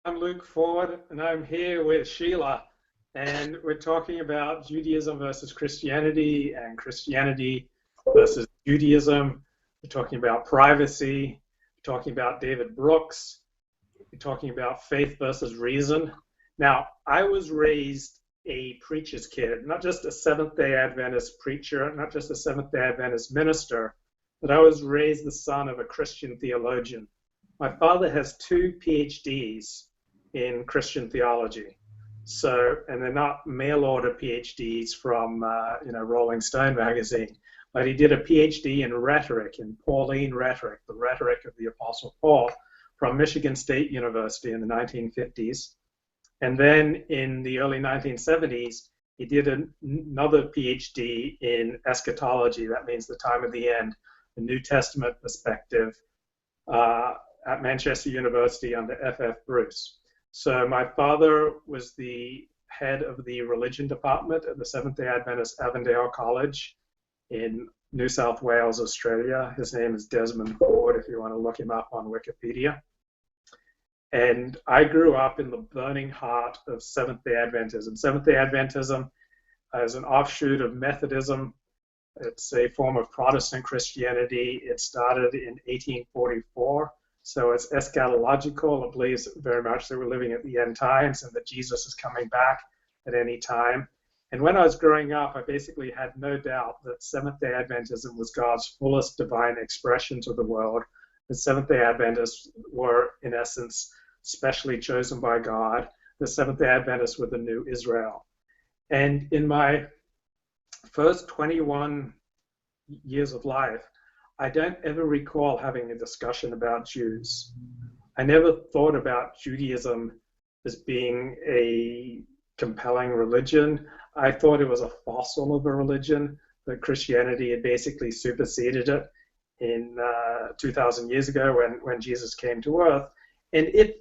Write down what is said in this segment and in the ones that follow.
I'm Luke Ford, and I'm here with Sheila, and we're talking about Judaism versus Christianity and Christianity versus Judaism. We're talking about privacy. We're talking about David Brooks. We're talking about faith versus reason. Now, I was raised a preacher's kid, not just a Seventh-day Adventist preacher, not just a Seventh-day Adventist minister, but I was raised the son of a Christian theologian. My father has two PhDs in Christian theology. So, and they're not mail order PhDs from, Rolling Stone magazine, but he did a PhD in rhetoric, in Pauline rhetoric, the rhetoric of the Apostle Paul, from Michigan State University in the 1950s. And then in the early 1970s, he did another PhD in eschatology. That means the time of the end, the New Testament perspective, at Manchester University under F.F. Bruce. So my father was the head of the religion department at the Seventh-day Adventist Avondale College in New South Wales, Australia. His name is Desmond Ford, if you want to look him up on Wikipedia. And I grew up in the burning heart of Seventh-day Adventism. Seventh-day Adventism is an offshoot of Methodism. It's a form of Protestant Christianity. It started in 1844. So it's eschatological. It believes very much that we're living at the end times and that Jesus is coming back at any time. And when I was growing up, I basically had no doubt that Seventh-day Adventism was God's fullest divine expression to the world. The Seventh-day Adventists were, in essence, specially chosen by God. The Seventh-day Adventists were the new Israel. And in my first 21 years of life, I don't ever recall having a discussion about Jews. I never thought about Judaism as being a compelling religion. I thought it was a fossil of a religion, that Christianity had basically superseded it in 2,000 years ago when Jesus came to earth. And if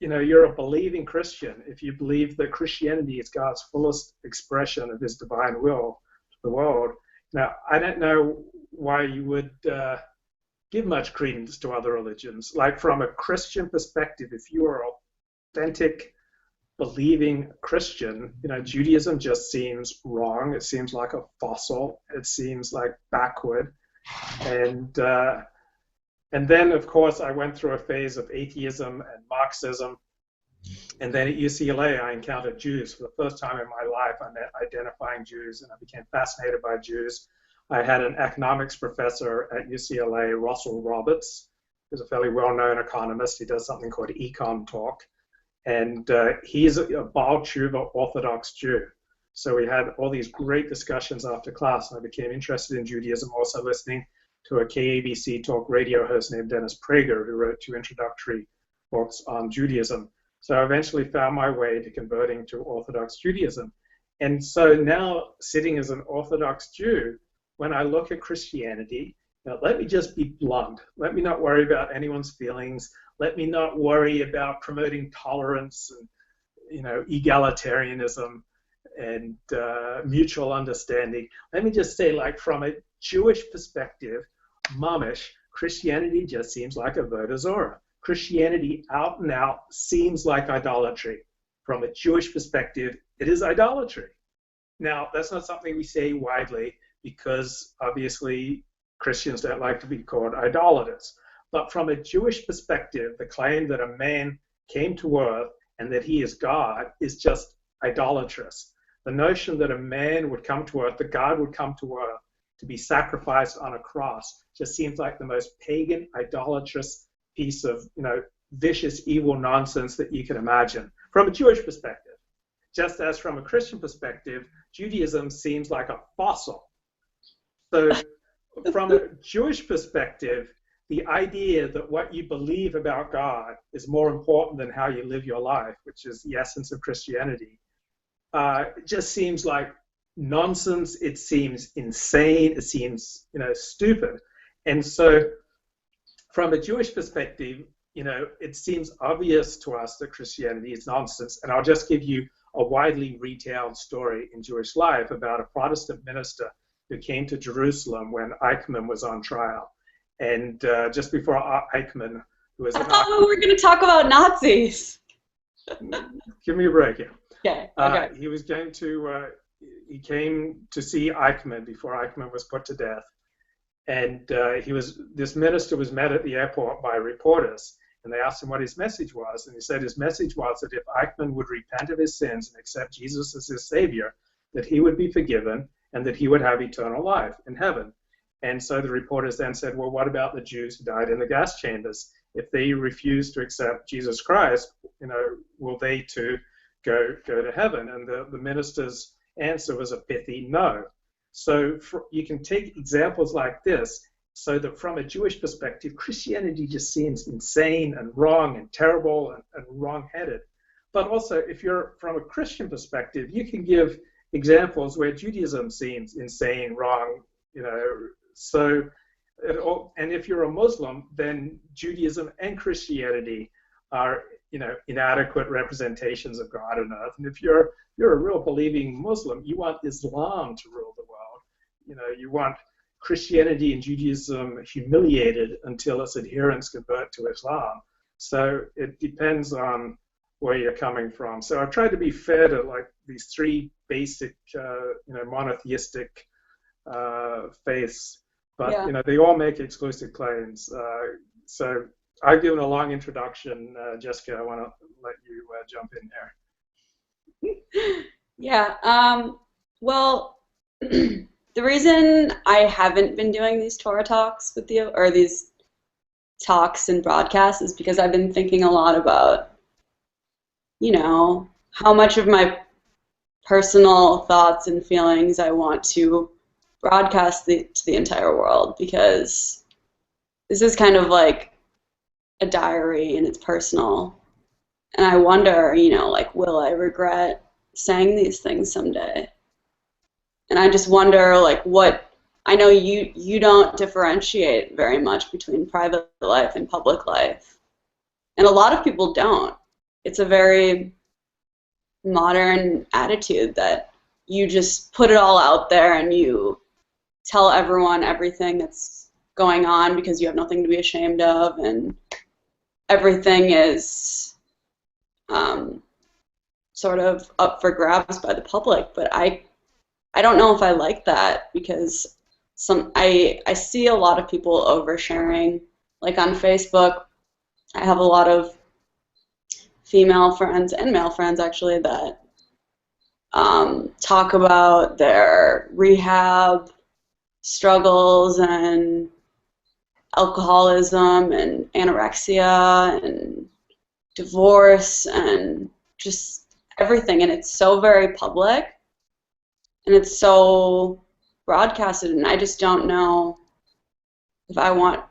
you're a believing Christian, if you believe that Christianity is God's fullest expression of his divine will to the world, now I don't know why you would give much credence to other religions. Like from a Christian perspective, if you are an authentic, believing Christian, Judaism just seems wrong. It seems like a fossil. It seems like backward. And then, of course, I went through a phase of atheism and Marxism. And then at UCLA, I encountered Jews. For the first time in my life, I met identifying Jews, and I became fascinated by Jews. I had an economics professor at UCLA, Russell Roberts, who's a fairly well-known economist. He does something called Econ Talk. And he's a Baal Tshuva Orthodox Jew. So we had all these great discussions after class, and I became interested in Judaism, also listening to a KABC talk radio host named Dennis Prager, who wrote 2 introductory books on Judaism. So I eventually found my way to converting to Orthodox Judaism. And so now, sitting as an Orthodox Jew, when I look at Christianity, let me just be blunt. Let me not worry about anyone's feelings. Let me not worry about promoting tolerance and, egalitarianism and mutual understanding. Let me just say, like, from a Jewish perspective, mamish, Christianity just seems like a voda zora. Christianity out and out seems like idolatry. From a Jewish perspective, it is idolatry. Now, that's not something we say widely because obviously Christians don't like to be called idolaters. But from a Jewish perspective, the claim that a man came to earth and that he is God is just idolatrous. The notion that a man would come to earth, that God would come to earth to be sacrificed on a cross, just seems like the most pagan, idolatrous piece of, vicious, evil nonsense that you can imagine from a Jewish perspective. Just as from a Christian perspective, Judaism seems like a fossil. So from a Jewish perspective, the idea that what you believe about God is more important than how you live your life, which is the essence of Christianity, just seems like nonsense. It seems insane. It seems, stupid. And so from a Jewish perspective, it seems obvious to us that Christianity is nonsense. And I'll just give you a widely retailed story in Jewish life about a Protestant minister who came to Jerusalem when Eichmann was on trial. And just before Eichmann, who was I thought we were going to talk about Nazis. Give me a break here. Okay. Okay. He was going to. He came to see Eichmann before Eichmann was put to death, and this minister was met at the airport by reporters, and they asked him what his message was, and he said his message was that if Eichmann would repent of his sins and accept Jesus as his savior, that he would be forgiven and that he would have eternal life in heaven. And so the reporters then said, well, what about the Jews who died in the gas chambers? If they refuse to accept Jesus Christ, will they too go to heaven? And the minister's answer was a pithy no. So you can take examples like this, so that from a Jewish perspective, Christianity just seems insane and wrong and terrible and wrong-headed. But also, if you're from a Christian perspective, you can give examples where Judaism seems insane, wrong, So, and if you're a Muslim, then Judaism and Christianity are, inadequate representations of God on earth. And if you're a real believing Muslim, you want Islam to rule the world. You want Christianity and Judaism humiliated until its adherents convert to Islam. So it depends on where you're coming from. So I've tried to be fair to like these three basic, monotheistic faiths, but they all make exclusive claims. So I've given a long introduction. Jessica, I want to let you jump in there. Yeah. Well, the reason I haven't been doing these Torah talks with you, or these talks and broadcasts, is because I've been thinking a lot about, how much of my personal thoughts and feelings I want to broadcast to the entire world, because this is kind of like a diary and it's personal. And I wonder, will I regret saying these things someday? And I just wonder, I know you don't differentiate very much between private life and public life. And a lot of people don't. It's a very modern attitude that you just put it all out there and you tell everyone everything that's going on because you have nothing to be ashamed of, and everything is sort of up for grabs by the public. But I don't know if I like that, because I see a lot of people oversharing. Like on Facebook, I have a lot of female friends and male friends actually that talk about their rehab struggles and alcoholism and anorexia and divorce and just everything. And it's so very public and it's so broadcasted, and I just don't know if I want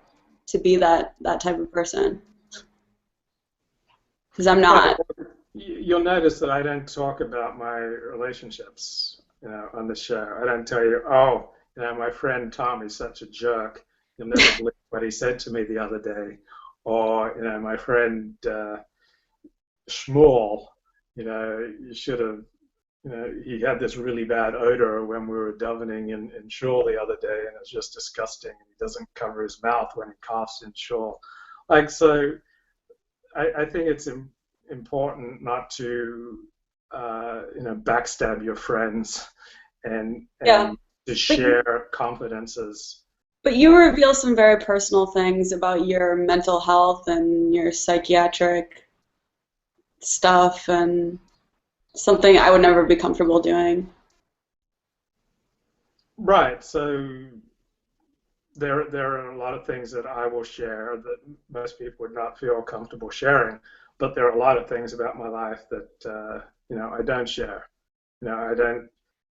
to be that type of person, because I'm not. You'll notice that I don't talk about my relationships, on the show. I don't tell you, oh, my friend Tom is such a jerk. You'll never believe what he said to me the other day. Or, my friend Shmuel, you should have, he had this really bad odor when we were davening in shul the other day, and it was just disgusting. He doesn't cover his mouth when he coughs in shul. So I think it's important not to, backstab your friends and to share confidences. But you reveal some very personal things about your mental health and your psychiatric stuff, and something I would never be comfortable doing. Right. So there are a lot of things that I will share that most people would not feel comfortable sharing, but there are a lot of things about my life that I don't share. I don't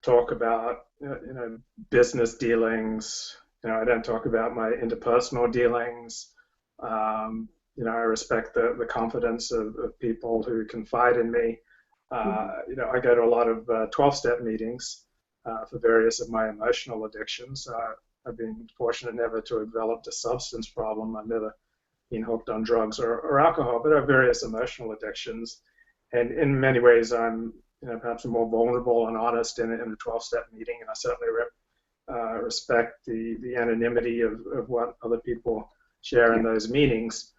talk about business dealings. I don't talk about my interpersonal dealings. I respect the confidence of people who confide in me. I go to a lot of 12-step meetings for various of my emotional addictions. I've been fortunate never to have developed a substance problem. I've never been hooked on drugs or alcohol, but I have various emotional addictions. And in many ways, I'm perhaps more vulnerable and honest in a 12-step meeting, and I certainly respect the anonymity of what other people share in those meetings.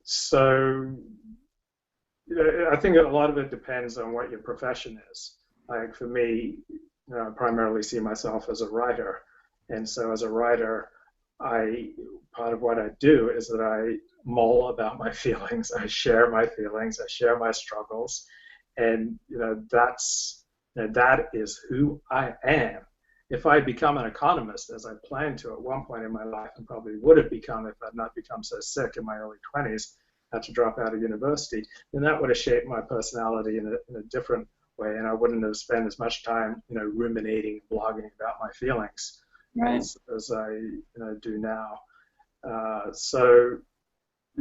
So I think a lot of it depends on what your profession is. Like for me, I primarily see myself as a writer, and so as a writer, part of what I do is that I mull about my feelings. I share my feelings. I share my struggles, and that is who I am. If I become an economist, as I planned to at one point in my life, and probably would have become if I'd not become so sick in my early 20s, had to drop out of university, then that would have shaped my personality in a different way, and I wouldn't have spent as much time, ruminating and blogging about my feelings Right. as I do now. So,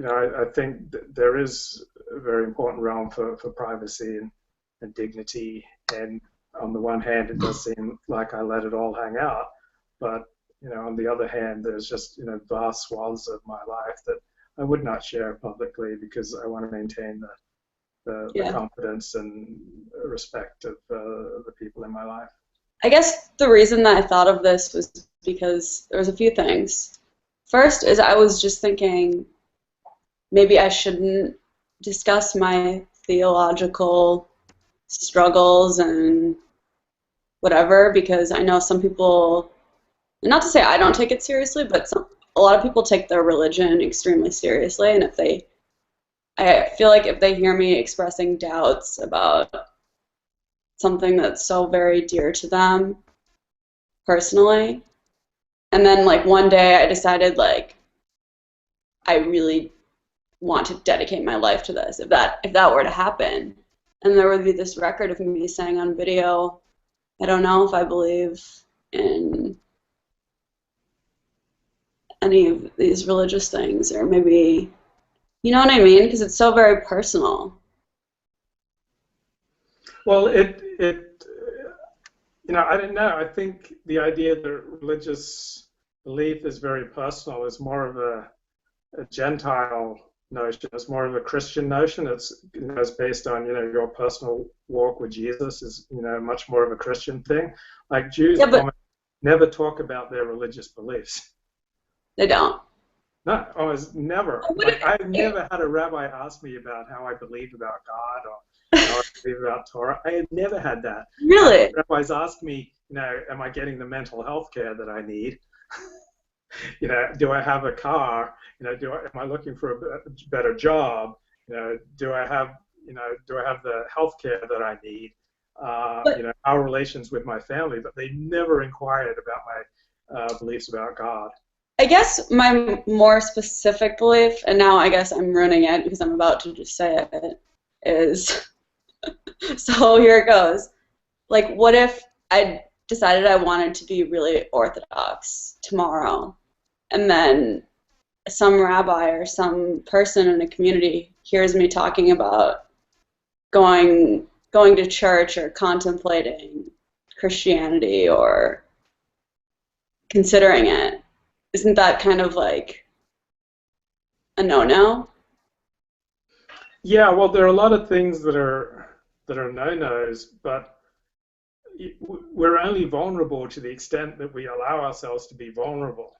I think there is a very important realm for privacy and dignity. And on the one hand, it does seem like I let it all hang out, but on the other hand, there's just vast swaths of my life that I would not share publicly because I want to maintain the confidence and respect of the people in my life. I guess the reason that I thought of this was because there was a few things. First is I was just thinking maybe I shouldn't discuss my theological struggles and whatever, because I know some people, not to say I don't take it seriously, but a lot of people take their religion extremely seriously, and I feel like if they hear me expressing doubts about something that's so very dear to them personally, and then like one day I decided like I really want to dedicate my life to this, if that were to happen, and there would be this record of me saying on video, I don't know if I believe in any of these religious things, or maybe, you know what I mean? Because it's so very personal. Well, I don't know. I think the idea that religious belief is very personal is more of a Gentile notion. It's more of a Christian notion. It's based on your personal walk with Jesus is much more of a Christian thing. Like Jews almost never talk about their religious beliefs. They don't. No, almost never. Like, I've never had a rabbi ask me about how I believed about God or how I believe about Torah. I had never had that. Really? Rabbis ask me, am I getting the mental health care that I need? Do I have a car? Am I looking for a better job? Do I have the health care that I need? Our relations with my family, but they never inquired about my beliefs about God. I guess my more specific belief, and now I guess I'm ruining it because I'm about to just say it, is, so here it goes. Like, what if I decided I wanted to be really Orthodox tomorrow, and then some rabbi or some person in a community hears me talking about going to church or contemplating Christianity or considering it? Isn't that kind of like a no-no? Yeah, well, there are a lot of things that are no-nos, but we're only vulnerable to the extent that we allow ourselves to be vulnerable.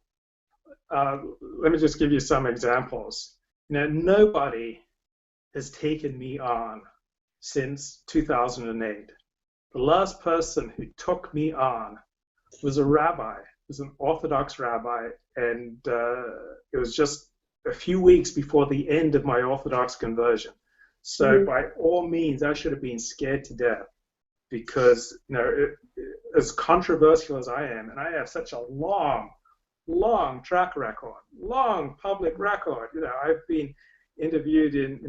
Let me just give you some examples. Nobody has taken me on since 2008. The last person who took me on was a rabbi. It was an Orthodox rabbi, and it was just a few weeks before the end of my Orthodox conversion. So by all means, I should have been scared to death because, as controversial as I am, and I have such a long track record, long public record. I've been interviewed in,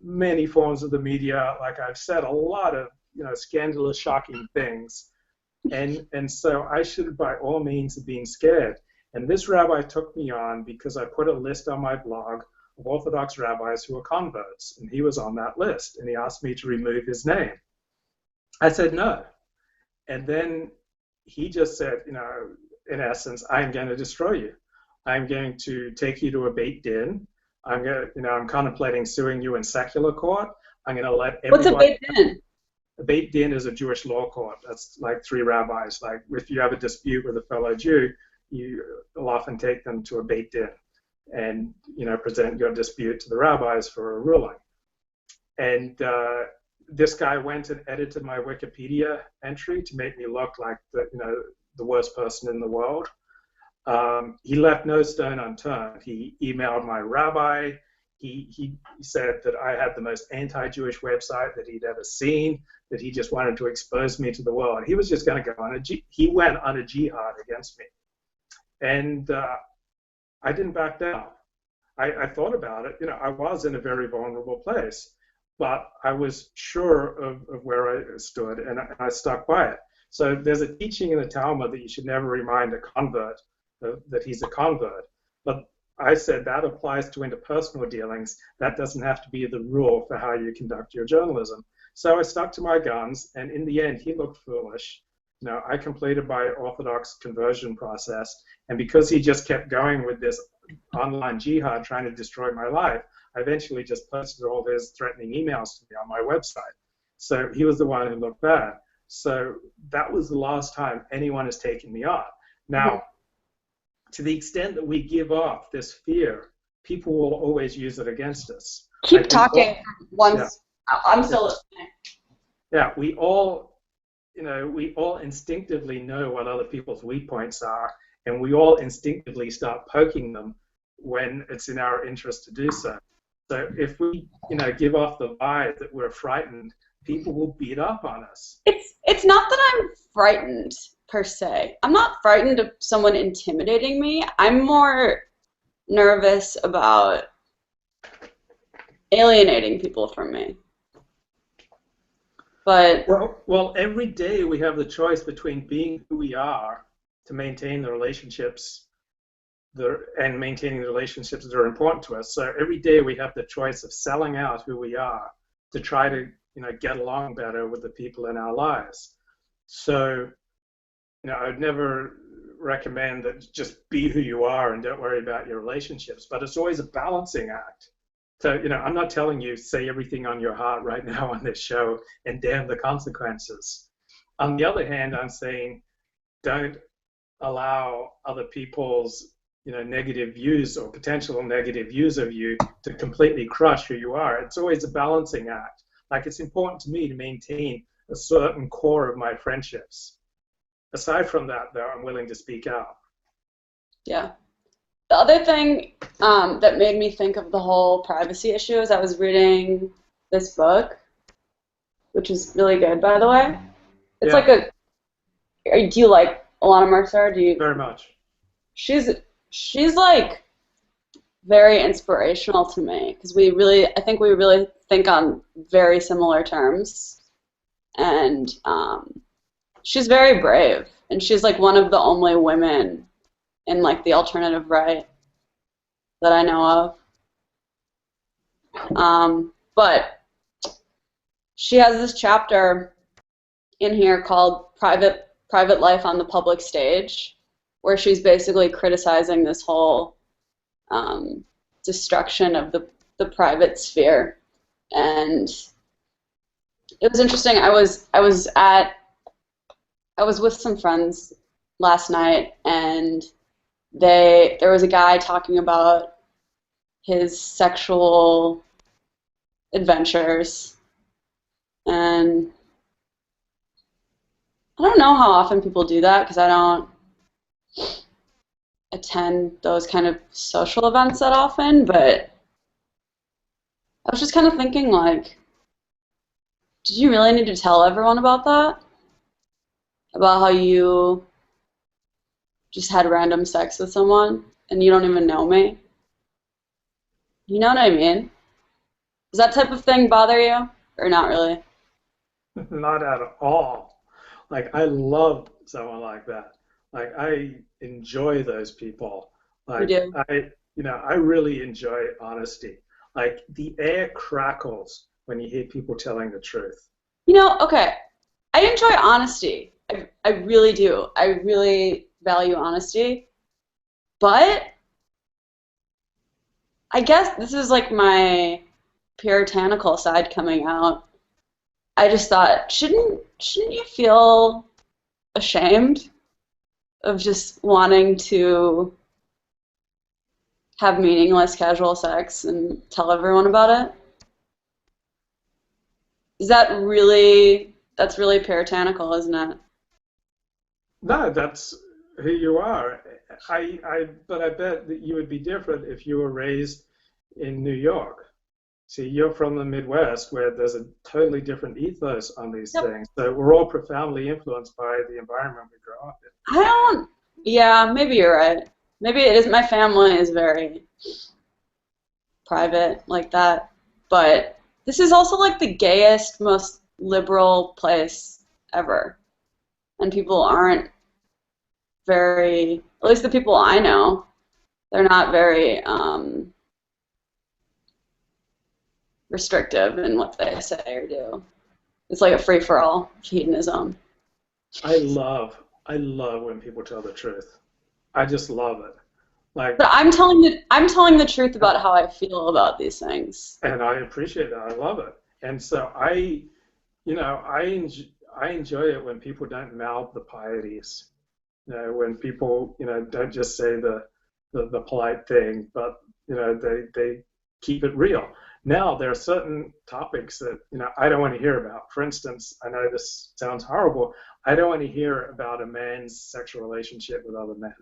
many forms of the media. Like I've said a lot of, scandalous, shocking things. And so I should, by all means, have been scared. And this rabbi took me on because I put a list on my blog of Orthodox rabbis who were converts, and he was on that list, and he asked me to remove his name. I said no. And then he just said, in essence, I'm going to destroy you. I'm going to take you to a Beit Din. I'm contemplating suing you in secular court. I'm going to let everybody. What's a Beit Din? A Beit Din is a Jewish law court. That's like 3 rabbis. Like if you have a dispute with a fellow Jew, you'll often take them to a Beit Din and present your dispute to the rabbis for a ruling. And this guy went and edited my Wikipedia entry to make me look like the worst person in the world. He left no stone unturned. He emailed my rabbi. He said that I had the most anti-Jewish website that he'd ever seen, that he just wanted to expose me to the world. He was just going to go on he went on a jihad against me. And I didn't back down. I thought about it. I was in a very vulnerable place, but I was sure of where I stood, and I stuck by it. So there's a teaching in the Talmud that you should never remind a convert that he's a convert. But I said that applies to interpersonal dealings. That doesn't have to be the rule for how you conduct your journalism. So I stuck to my guns, and in the end, he looked foolish. I completed my Orthodox conversion process, and because he just kept going with this online jihad trying to destroy my life, I eventually just posted all his threatening emails to me on my website. So he was the one who looked bad. So that was the last time anyone has taken me on. Now, to the extent that we give off this fear, people will always use it against us. Keep talking once. Yeah. I'm still listening. Yeah, we all instinctively know what other people's weak points are, and we all instinctively start poking them when it's in our interest to do so. So if we, give off the vibe that we're frightened, people will beat up on us. It's not that I'm frightened per se. I'm not frightened of someone intimidating me. I'm more nervous about alienating people from me. But well, every day we have the choice between being who we are to maintain the relationships and maintaining the relationships that are important to us. So every day we have the choice of selling out who we are to try to get along better with the people in our lives. So I'd never recommend that just be who you are and don't worry about your relationships, but it's always a balancing act. So, I'm not telling you say everything on your heart right now on this show and damn the consequences. On the other hand, I'm saying don't allow other people's, negative views or potential negative views of you to completely crush who you are. It's always a balancing act. Like, it's important to me to maintain a certain core of my friendships. Aside from that, though, I'm willing to speak out. Yeah. The other thing that made me think of the whole privacy issue is I was reading this book, which is really good, by the way. It's like do you like Alana Mercer? Very much. She's like very inspirational to me because I think we really think on very similar terms, and she's very brave, and she's like one of the only women in like the alternative right that I know of. But she has this chapter in here called Private Life on the Public Stage, where she's basically criticizing this whole destruction of the private sphere. And it was interesting. I was with some friends last night, and there was a guy talking about his sexual adventures, and I don't know how often people do that because I don't attend those kind of social events that often, but I was just kind of thinking, like, did you really need to tell everyone about that? About how you just had random sex with someone and you don't even know me? You know what I mean? Does that type of thing bother you, or not really? Not at all. Like, I love someone like that. Like, I enjoy those people. Like, You do? I really enjoy honesty. Like, the air crackles when you hear people telling the truth. Okay, I enjoy honesty. I really do. I really value honesty. But I guess this is like my puritanical side coming out. I just thought, shouldn't you feel ashamed of just wanting to have meaningless casual sex and tell everyone about it? Is that's really puritanical, isn't it? No, that's who you are. But I bet that you would be different if you were raised in New York. See, you're from the Midwest where there's a totally different ethos on these Yep. things. So we're all profoundly influenced by the environment we grow up in. I don't, yeah, maybe you're right. Maybe it is, my family is very private like that. But this is also like the gayest, most liberal place ever. And people aren't very, at least the people I know, they're not very restrictive in what they say or do. It's like a free-for-all hedonism. I love when people tell the truth. I just love it. Like, But I'm telling the truth about how I feel about these things. and I appreciate that. I love it. And so I enjoy it when people don't mouth the pieties. When people, don't just say the polite thing, but they keep it real. Now there are certain topics that I don't want to hear about. For instance, I know this sounds horrible. I don't want to hear about a man's sexual relationship with other men.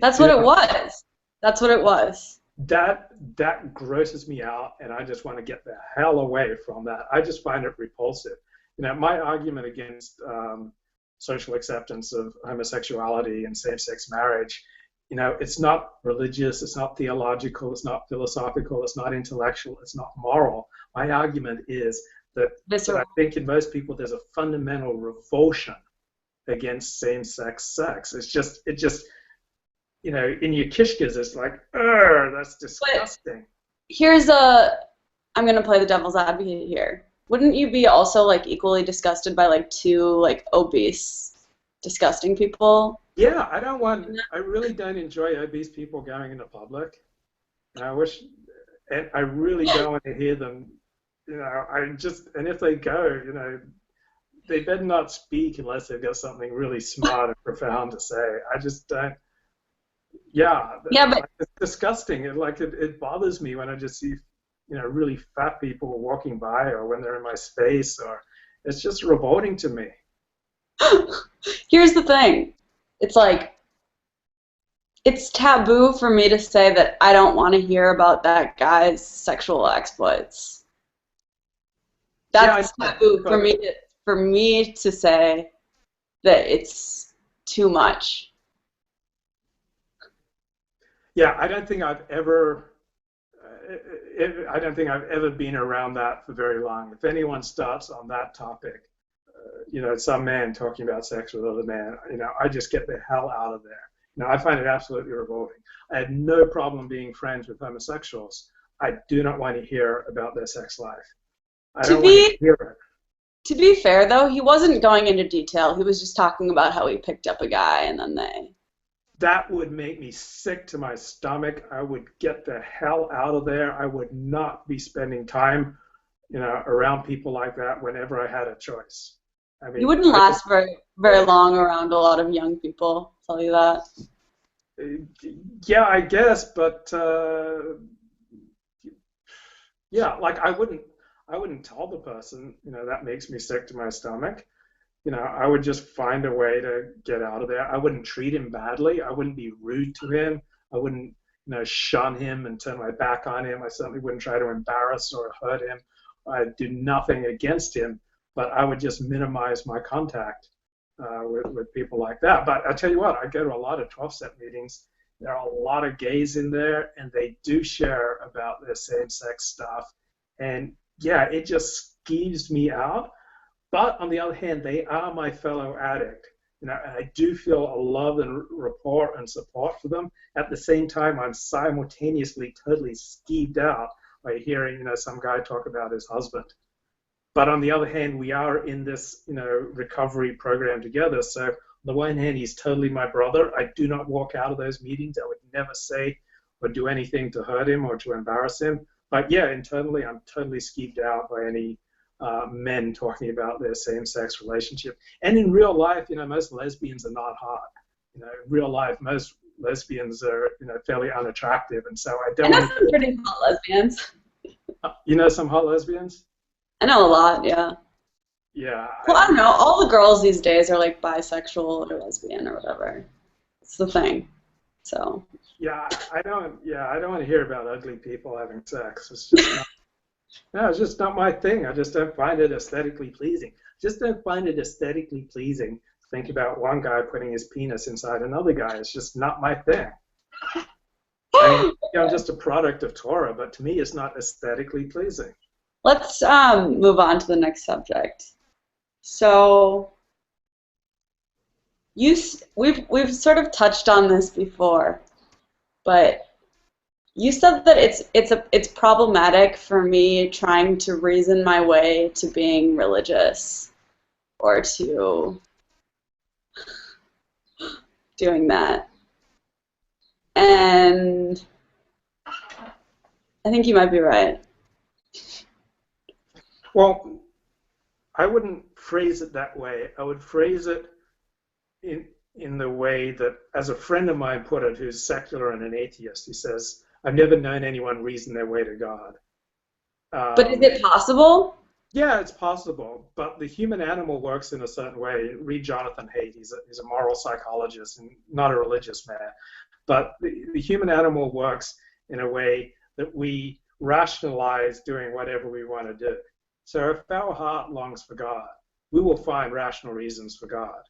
That's what it was. That's what it was. That grosses me out, and I just want to get the hell away from that. I just find it repulsive. My argument against social acceptance of homosexuality and same-sex marriage, it's not religious, it's not theological, it's not philosophical, it's not intellectual, it's not moral. My argument is that I think in most people there's a fundamental revulsion against same-sex sex. It just in your kishkas, it's like, that's disgusting. But I'm going to play the devil's advocate here. Wouldn't you be also like equally disgusted by like two like obese, disgusting people? Yeah, I really don't enjoy obese people going into public. And I really don't want to hear them, and if they go, they better not speak unless they've got something really smart and profound to say. I just don't. Yeah, But it's disgusting. It bothers me when I just see, really fat people walking by, or when they're in my space, or it's just revolting to me. here's the thing. It's like, it's taboo for me to say that I don't want to hear about that guy's sexual exploits. That's taboo for me to say that it's too much. Yeah, I don't think I've ever been around that for very long. If anyone starts on that topic, some man talking about sex with other men, I just get the hell out of there. I find it absolutely revolting. I have no problem being friends with homosexuals. I do not want to hear about their sex life. I don't want to hear it. To be fair, though, he wasn't going into detail. He was just talking about how he picked up a guy and then they... That would make me sick to my stomach. I would get the hell out of there. I would not be spending time, around people like that whenever I had a choice. I mean, you wouldn't last very long around a lot of young people, I'll tell you that. Yeah, I guess, but yeah, like I wouldn't tell the person, that makes me sick to my stomach. I would just find a way to get out of there. I wouldn't treat him badly. I wouldn't be rude to him. I wouldn't, shun him and turn my back on him. I certainly wouldn't try to embarrass or hurt him. I'd do nothing against him, but I would just minimize my contact with people like that. But I tell you what, I go to a lot of 12-step meetings. There are a lot of gays in there, and they do share about their same-sex stuff. And yeah, it just skeeves me out. But on the other hand, they are my fellow addict, and I do feel a love and rapport and support for them. At the same time, I'm simultaneously totally skeeved out by hearing, some guy talk about his husband. But on the other hand, we are in this, recovery program together. So on the one hand, he's totally my brother. I do not walk out of those meetings. I would never say or do anything to hurt him or to embarrass him. But yeah, internally, I'm totally skeeved out by any men talking about their same-sex relationship. And in real life, most lesbians are not hot. In real life, most lesbians are, fairly unattractive. And so I don't... I know some pretty hot lesbians. Some hot lesbians? I know a lot, yeah. Yeah, Well, I don't know. All the girls these days are like bisexual or lesbian or whatever. It's the thing. So. I don't want to hear about ugly people having sex. It's just not, no, it's just not my thing. I just don't find it aesthetically pleasing. Just don't find it aesthetically pleasing to think about one guy putting his penis inside another guy. It's just not my thing. I mean, I'm just a product of Torah, but to me, it's not aesthetically pleasing. Let's move on to the next subject. So we've sort of touched on this before, but you said that it's problematic for me trying to reason my way to being religious or to doing that. And I think you might be right. Well, I wouldn't phrase it that way. I would phrase it in the way that, as a friend of mine put it, who's secular and an atheist, he says, I've never known anyone reason their way to God. But is it possible? Yeah, it's possible, but the human animal works in a certain way. Read Jonathan Haidt. He's a moral psychologist and not a religious man. But the human animal works in a way that we rationalize doing whatever we want to do. So if our heart longs for God, we will find rational reasons for God.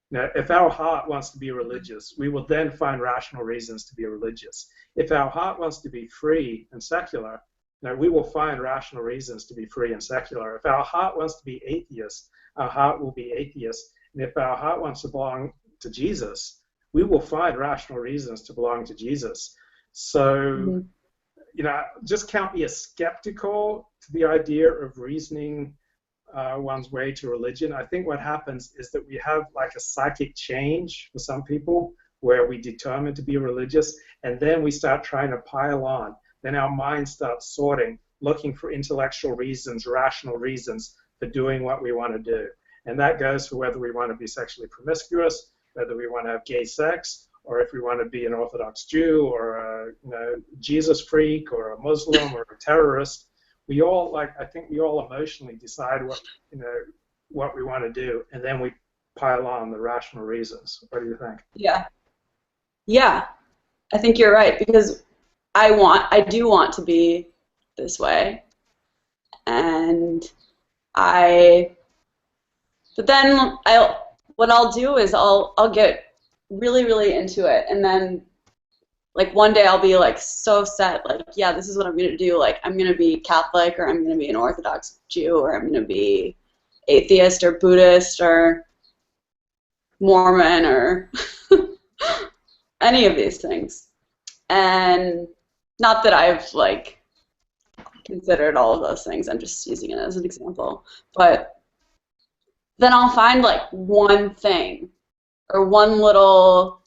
Now, if our heart wants to be religious, we will then find rational reasons to be religious. If our heart wants to be free and secular, now we will find rational reasons to be free and secular. If our heart wants to be atheist, our heart will be atheist. And if our heart wants to belong to Jesus, we will find rational reasons to belong to Jesus. So, just can't be as skeptical to the idea of reasoning one's way to religion. I think what happens is that we have like a psychic change for some people where we determine to be religious, and then we start trying to pile on. Then our mind starts sorting, looking for intellectual reasons, rational reasons for doing what we want to do. And that goes for whether we want to be sexually promiscuous, whether we want to have gay sex, or if we want to be an Orthodox Jew or a Jesus freak or a Muslim or a terrorist. We all I think we all emotionally decide what we want to do, and then we pile on the rational reasons. What do you think? Yeah, I think you're right, because I do want to be this way, but then what I'll do is I'll get really, really into it, and then like one day I'll be like so set, like, yeah, this is what I'm gonna do. Like, I'm gonna be Catholic, or I'm gonna be an Orthodox Jew, or I'm gonna be atheist or Buddhist or Mormon or any of these things. And not that I've like considered all of those things, I'm just using it as an example. But then I'll find like one thing or one little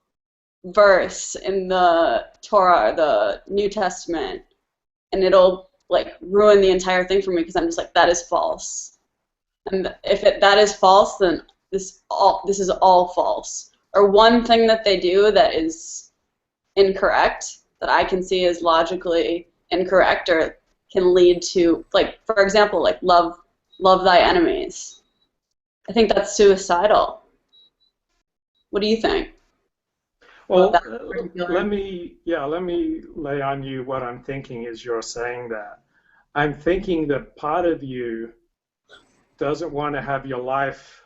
verse in the Torah or the New Testament, and it'll like ruin the entire thing for me, because I'm just like, that is false. And if that is false, then this is all false. Or one thing that they do that is incorrect, that I can see is logically incorrect, or can lead to, like, for example, like love thy enemies. I think that's suicidal. What do you think? Well, let me lay on you what I'm thinking as you're saying that. I'm thinking that part of you doesn't want to have your life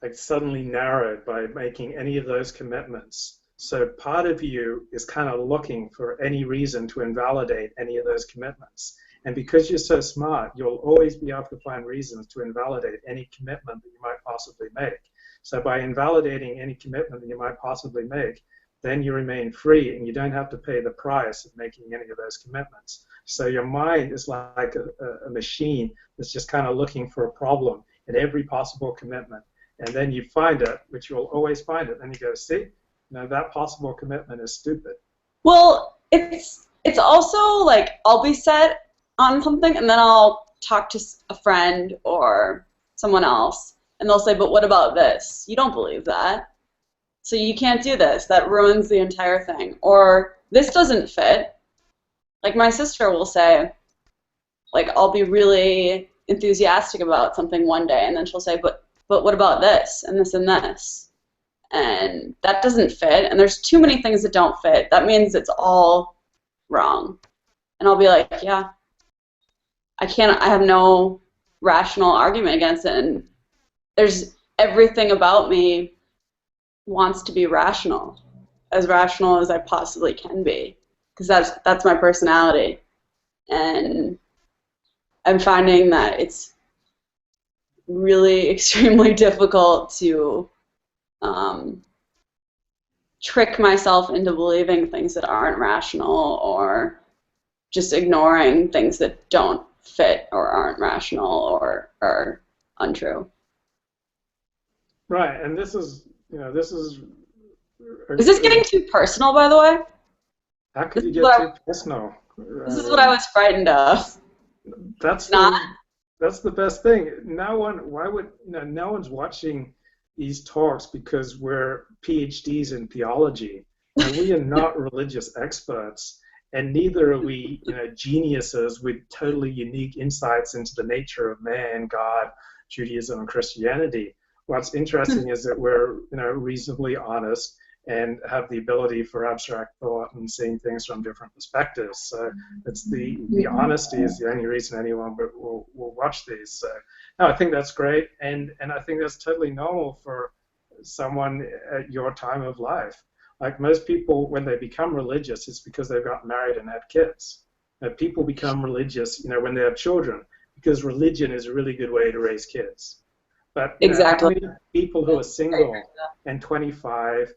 like suddenly narrowed by making any of those commitments. So part of you is kind of looking for any reason to invalidate any of those commitments. And because you're so smart, you'll always be able to find reasons to invalidate any commitment that you might possibly make. So by invalidating any commitment that you might possibly make, then you remain free, and you don't have to pay the price of making any of those commitments. So your mind is like a machine that's just kind of looking for a problem in every possible commitment. And then you find it, which you'll always find it. Then you go, see, that possible commitment is stupid. Well, it's also like I'll be set on something, and then I'll talk to a friend or someone else, and they'll say, but what about this? You don't believe that. So you can't do this. That ruins the entire thing. Or this doesn't fit. Like my sister will say, like, I'll be really enthusiastic about something one day, and then she'll say, but what about this and this and this? And that doesn't fit, and there's too many things that don't fit. That means it's all wrong. And I'll be like, yeah, I have no rational argument against it, and there's everything about me wants to be rational as I possibly can be, because that's my personality. And I'm finding that it's really extremely difficult to trick myself into believing things that aren't rational, or just ignoring things that don't fit or aren't rational or are untrue. Right, and this is, this is. Is this getting too personal, by the way? How could you get too personal? This is what I was frightened of. That's that's the best thing. No one's watching these talks because we're PhDs in theology, and we are not religious experts, and neither are we, geniuses with totally unique insights into the nature of man, God, Judaism, and Christianity. What's interesting is that we're, reasonably honest and have the ability for abstract thought and seeing things from different perspectives. So it's the honesty is the only reason anyone will watch these. So no, I think that's great, and I think that's totally normal for someone at your time of life. Like most people, when they become religious, it's because they've got married and had kids. People become religious, when they have children, because religion is a really good way to raise kids. But exactly. How many people who are single and 25,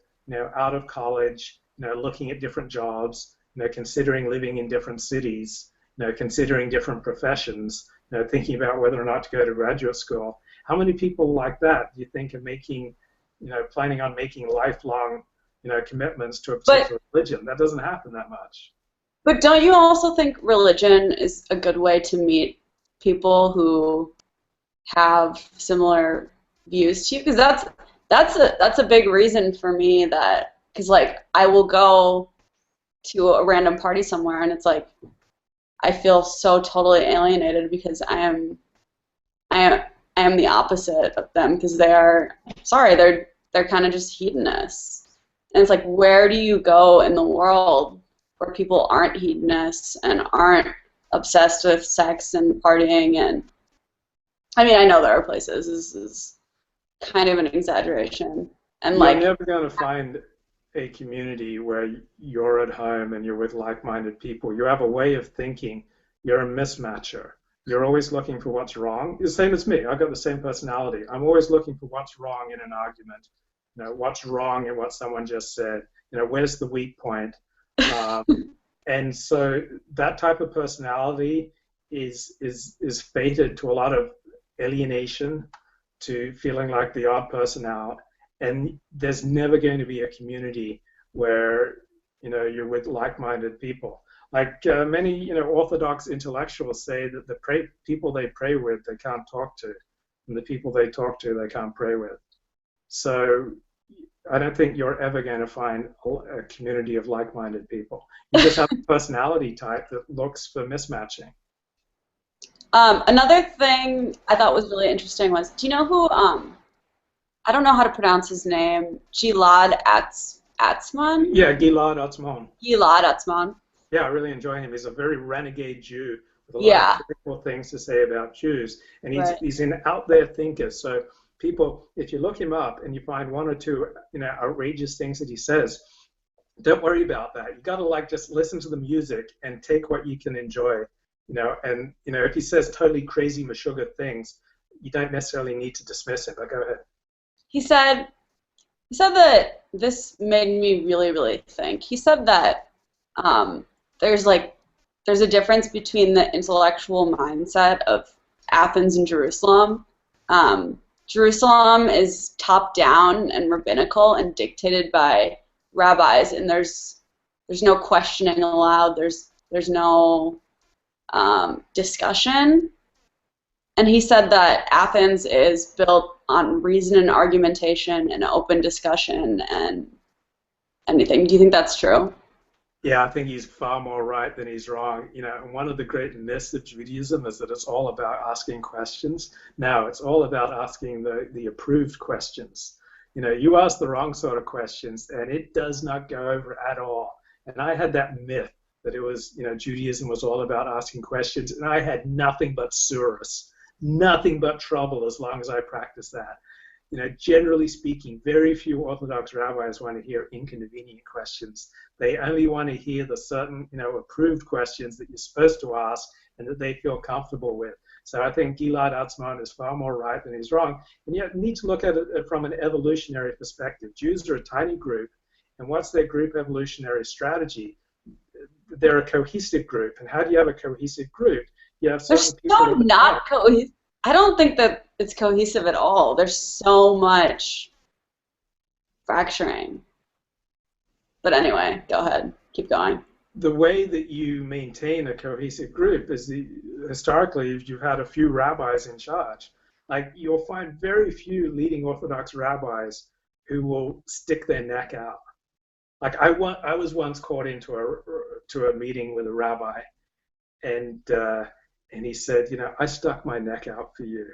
out of college, looking at different jobs, considering living in different cities, considering different professions, thinking about whether or not to go to graduate school. How many people like that do you think are making, planning on making lifelong, commitments to a particular religion? That doesn't happen that much. But don't you also think religion is a good way to meet people who have similar views to you? Because that's a big reason for me, that because like I will go to a random party somewhere and it's like I feel so totally alienated because I am the opposite of them, because they're kind of just hedonists. And it's like, where do you go in the world where people aren't hedonists and aren't obsessed with sex and partying? And I mean, I know there are places. This is kind of an exaggeration. And you're never going to find a community where you're at home and you're with like-minded people. You have a way of thinking. You're a mismatcher. You're always looking for what's wrong. The same as me. I've got the same personality. I'm always looking for what's wrong in an argument. What's wrong in what someone just said. Where's the weak point? And so that type of personality is fated to a lot of alienation, to feeling like the odd person out, and there's never going to be a community where you're with like-minded people. Like many Orthodox intellectuals say that the people they pray with they can't talk to, and the people they talk to they can't pray with. So I don't think you're ever going to find a community of like-minded people. You just have a personality type that looks for mismatching. Another thing I thought was really interesting was, do you know who, I don't know how to pronounce his name, Gilad Atzmon? Yeah, Gilad Atzmon. Gilad Atzmon. Yeah, I really enjoy him. He's a very renegade Jew with a lot of critical things to say about Jews. And he's an out-there thinker. So people, if you look him up and you find one or two outrageous things that he says, don't worry about that. You got to just listen to the music and take what you can enjoy. And if he says totally crazy meshuggah things, you don't necessarily need to dismiss him. But go ahead. He said that this made me really, really think. He said that there's a difference between the intellectual mindset of Athens and Jerusalem. Jerusalem is top down and rabbinical and dictated by rabbis, and there's no questioning allowed. There's no discussion. And he said that Athens is built on reason and argumentation and open discussion and anything. Do you think that's true? Yeah, I think he's far more right than he's wrong. And one of the great myths of Judaism is that it's all about asking questions. No, it's all about asking the approved questions. You ask the wrong sort of questions, and it does not go over at all. And I had that myth that it was, Judaism was all about asking questions, and I had nothing but surus, nothing but trouble as long as I practiced that. Generally speaking, very few Orthodox rabbis want to hear inconvenient questions. They only want to hear the certain, approved questions that you're supposed to ask and that they feel comfortable with. So I think Gilad Atzmon is far more right than he's wrong. And yet, you need to look at it from an evolutionary perspective. Jews are a tiny group, and what's their group evolutionary strategy? They're a cohesive group. And how do you have a cohesive group? You have certain people. They're so not cohesive. I don't think that it's cohesive at all. There's so much fracturing. But anyway, go ahead. Keep going. The way that you maintain a cohesive group is historically you've had a few rabbis in charge. Like you'll find very few leading Orthodox rabbis who will stick their neck out. Like I was once called into a meeting with a rabbi, and he said, I stuck my neck out for you,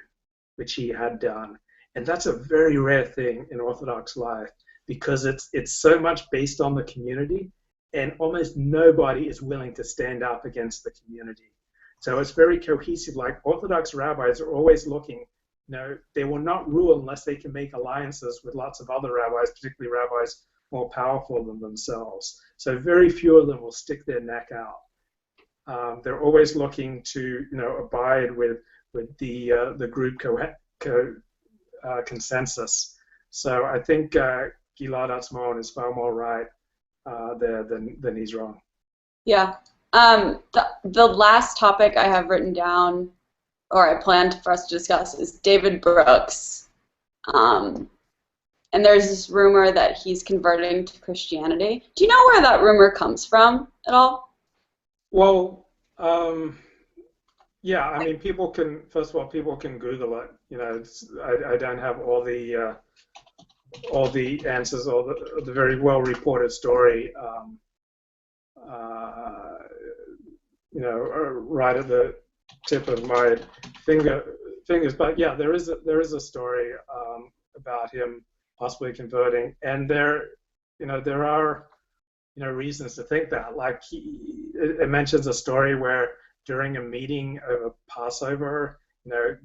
which he had done. And that's a very rare thing in Orthodox life because it's so much based on the community, and almost nobody is willing to stand up against the community. So it's very cohesive. Like Orthodox rabbis are always looking, they will not rule unless they can make alliances with lots of other rabbis, particularly rabbis more powerful than themselves. So very few of them will stick their neck out. They're always looking to, abide with the group consensus. So I think Gilad Atzmon is far more right there than he's wrong. Yeah. The last topic I have written down, or I planned for us to discuss, is David Brooks. And there's this rumor that he's converting to Christianity. Do you know where that rumor comes from at all? Well, yeah. I mean, people can. First of all, people can Google it. I don't have all the answers, or the very well reported story. Right at the tip of my fingers. But yeah, there is a story about him possibly converting, and there are reasons to think that. Like it mentions a story where during a meeting of a Passover,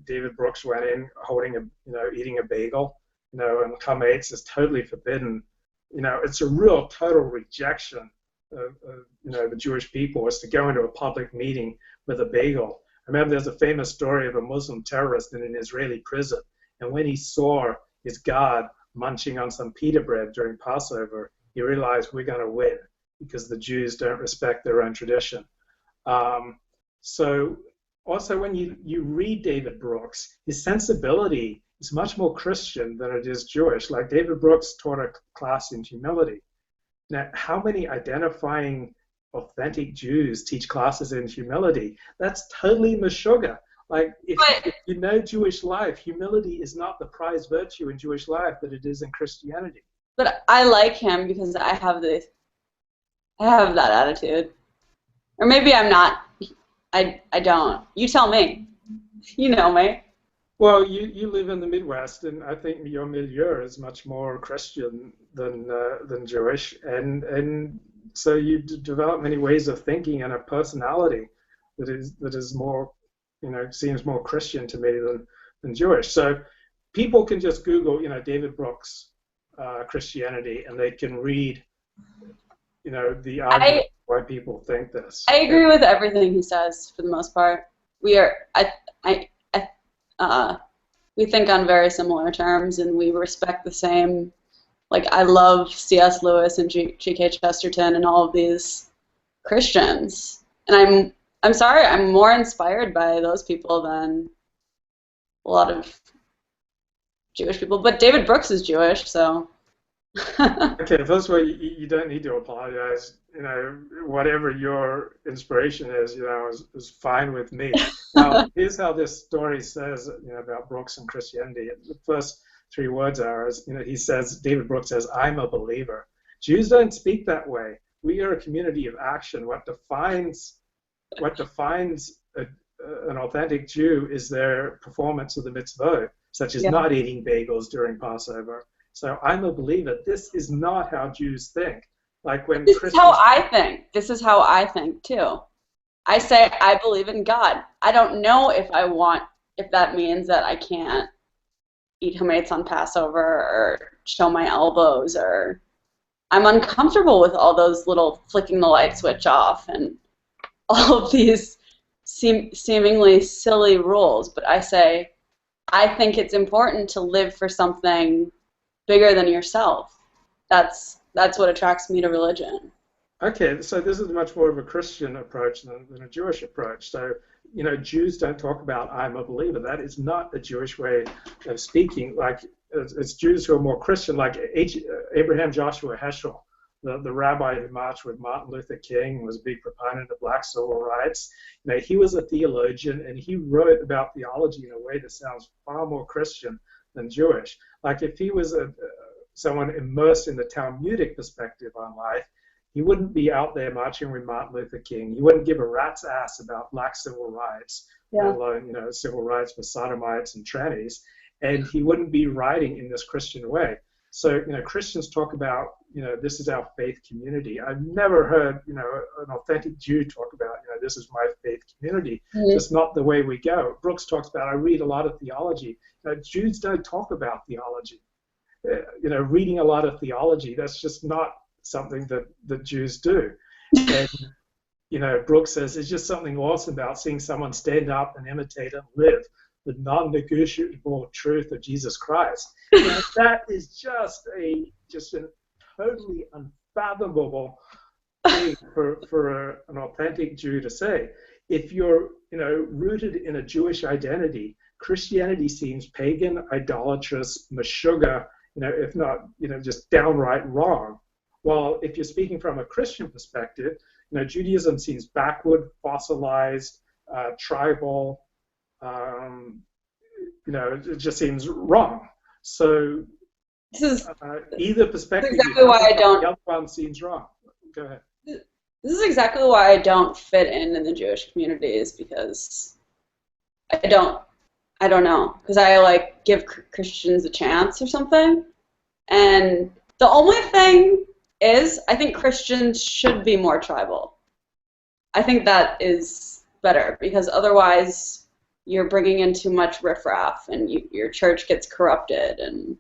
David Brooks went in holding eating a bagel, and chametz is totally forbidden. It's a real total rejection of the Jewish people is to go into a public meeting with a bagel. I remember there's a famous story of a Muslim terrorist in an Israeli prison, and when he saw his guard munching on some pita bread during Passover, he realized we're going to win because the Jews don't respect their own tradition. So also when you read David Brooks, his sensibility is much more Christian than it is Jewish. Like David Brooks taught a class in humility. Now, how many identifying authentic Jews teach classes in humility? That's totally meshuggah. Like, if you know Jewish life, humility is not the prized virtue in Jewish life that it is in Christianity. But I like him because I have that attitude. Or maybe I'm not. I don't. You tell me. You know me. Well, you live in the Midwest, and I think your milieu is much more Christian than Jewish, and so you develop many ways of thinking and a personality that is more, seems more Christian to me than Jewish. So people can just Google, David Brooks Christianity, and they can read, the argument why people think this. I agree with everything he says for the most part. We think on very similar terms, and we respect the same. Like, I love C.S. Lewis and G.K. Chesterton and all of these Christians, and I'm sorry, I'm more inspired by those people than a lot of Jewish people. But David Brooks is Jewish, so. Okay, first of all, you don't need to apologize. Whatever your inspiration is, is fine with me. Now, here's how this story says, about Brooks and Christianity. The first three words are, he says, David Brooks says, "I'm a believer." Jews don't speak that way. We are a community of action. What defines an authentic Jew is their performance of the mitzvot, such as Yeah. not eating bagels during Passover. So I'm a believer. This is not how Jews think. Like when This is Christians, how I think. This is how I think too. I say I believe in God. I don't know if that means that I can't eat chametz on Passover or show my elbows, or I'm uncomfortable with all those little flicking the light switch off and all of these seemingly silly rules. But I say I think it's important to live for something bigger than yourself. That's what attracts me to religion. okay, so this is much more of a Christian approach than a Jewish approach. So, Jews don't talk about I'm a believer. That is not the Jewish way of speaking. Like, it's Jews who are more Christian, like Abraham Joshua Heschel, the rabbi who marched with Martin Luther King, was a big proponent of black civil rights. He was a theologian, and he wrote about theology in a way that sounds far more Christian than Jewish. Like, if he was someone immersed in the Talmudic perspective on life, he wouldn't be out there marching with Martin Luther King. He wouldn't give a rat's ass about black civil rights, let alone, civil rights for sodomites and trannies. And he wouldn't be writing in this Christian way. So, Christians talk about, this is our faith community. I've never heard, an authentic Jew talk about, this is my faith community. Mm-hmm. Just not the way we go. Brooks talks about, I read a lot of theology. Jews don't talk about theology. Reading a lot of theology, that's just not something that Jews do. And, Brooks says it's just something awesome about seeing someone stand up and imitate and live the non-negotiable truth of Jesus Christ. That is just a totally unfathomable thing for an authentic Jew to say. If you're, rooted in a Jewish identity, Christianity seems pagan, idolatrous, meshuggah, if not, just downright wrong. While if you're speaking from a Christian perspective, Judaism seems backward, fossilized, tribal. It just seems wrong. So either perspective, exactly why I don't. The other one seems wrong. Go ahead. This is exactly why I don't fit in the Jewish communities, because I don't know, because I give Christians a chance or something, and the only thing is I think Christians should be more tribal. I think that is better, because otherwise you're bringing in too much riffraff and your church gets corrupted, and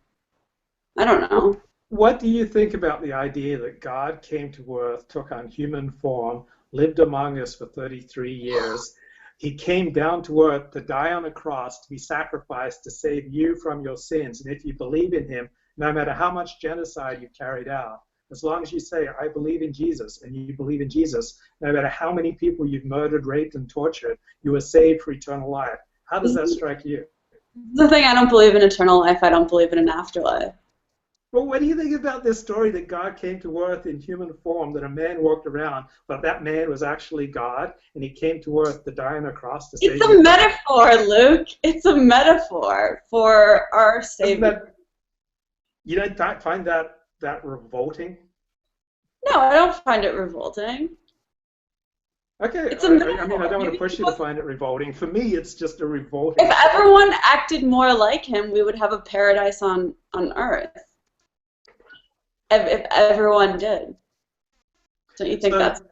I don't know. What do you think about the idea that God came to earth, took on human form, lived among us for 33 years? He came down to earth to die on a cross, to be sacrificed, to save you from your sins. And if you believe in him, no matter how much genocide you carried out, as long as you say, I believe in Jesus, and you believe in Jesus, no matter how many people you've murdered, raped, and tortured, you are saved for eternal life. How does that strike you? The thing, I don't believe in eternal life. I don't believe in an afterlife. Well, what do you think about this story that God came to earth in human form, that a man walked around, but that man was actually God, and he came to earth to die on a cross to save you? It's a metaphor, Luke. It's a metaphor for our Savior. You don't find that revolting? No, I don't find it revolting. Okay, It's a metaphor. I mean, I don't want to push you to find it revolting. For me, it's just a revolting. If everyone acted more like him, we would have a paradise on earth. If everyone did. Don't you think that's...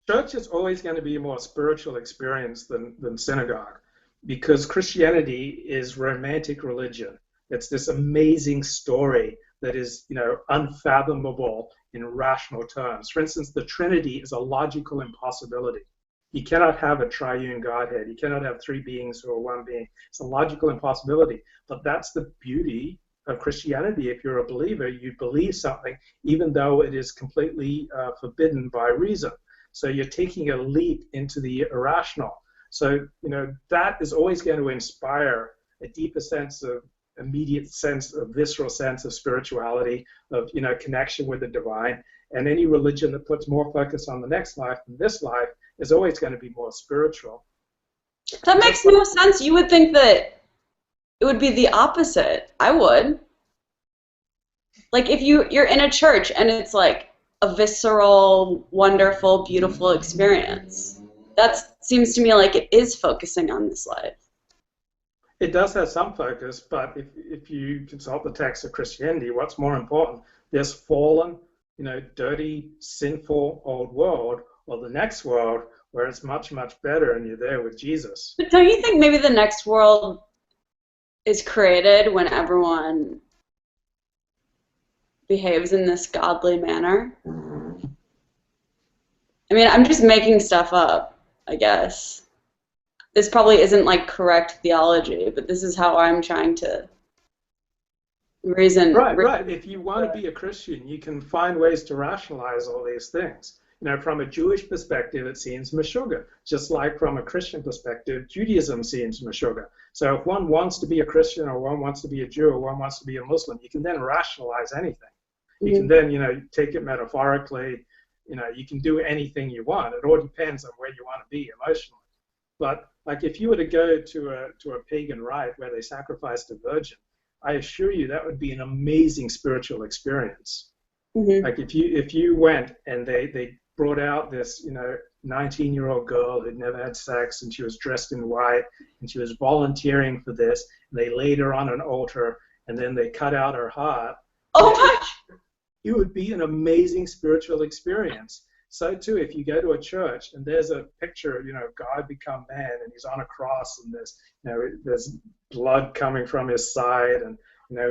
Church is always going to be a more spiritual experience than synagogue, because Christianity is romantic religion. It's this amazing story that is, unfathomable in rational terms. For instance, the Trinity is a logical impossibility. You cannot have a triune Godhead. You cannot have three beings who are one being. It's a logical impossibility. But that's the beauty of Christianity. If you're a believer, you believe something, even though it is completely forbidden by reason. So you're taking a leap into the irrational. So, that is always going to inspire a deeper sense of immediate sense of visceral sense of spirituality, of connection with the divine. And any religion that puts more focus on the next life than this life is always going to be more spiritual. That makes no sense. You would think that it would be the opposite. I would. Like if you're in a church and it's like a visceral, wonderful, beautiful experience. That seems to me like it is focusing on this life. It does have some focus, but if you consult the text of Christianity, what's more important? This fallen, dirty, sinful old world, or the next world where it's much, much better and you're there with Jesus. But don't you think maybe the next world is created when everyone behaves in this godly manner? I mean, I'm just making stuff up, I guess. This probably isn't like correct theology, but this is how I'm trying to reason. Right. If you want to be a Christian, you can find ways to rationalize all these things. From a Jewish perspective, it seems meshuggah. Just like from a Christian perspective, Judaism seems meshuggah. So if one wants to be a Christian, or one wants to be a Jew, or one wants to be a Muslim, you can then rationalize anything. You can then, take it metaphorically. You can do anything you want. It all depends on where you want to be emotionally. But like if you were to go to a pagan rite where they sacrificed a virgin, I assure you that would be an amazing spiritual experience. Mm-hmm. Like if you went and they brought out this 19-year-old girl who'd never had sex, and she was dressed in white, and she was volunteering for this, and they laid her on an altar, and then they cut out her heart. Oh my! It would be an amazing spiritual experience. So too, if you go to a church and there's a picture of God become man, and he's on a cross, and there's blood coming from his side, and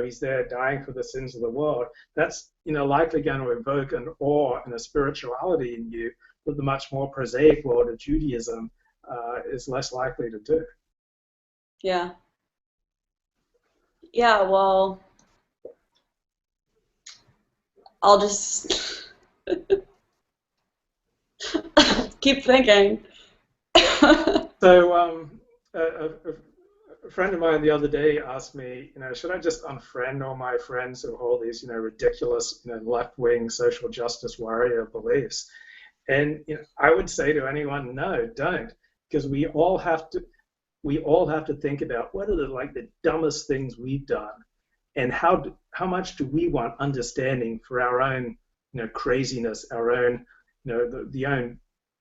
he's there dying for the sins of the world, that's likely going to evoke an awe and a spirituality in you that the much more prosaic world of Judaism is less likely to do. Yeah. Yeah, well, I'll just keep thinking. So a friend of mine the other day asked me, should I just unfriend all my friends who hold these, ridiculous, left-wing social justice warrior beliefs? And I would say to anyone, no, don't, because we all have to think about what are the dumbest things we've done, and how much do we want understanding for our own, craziness, our own, the own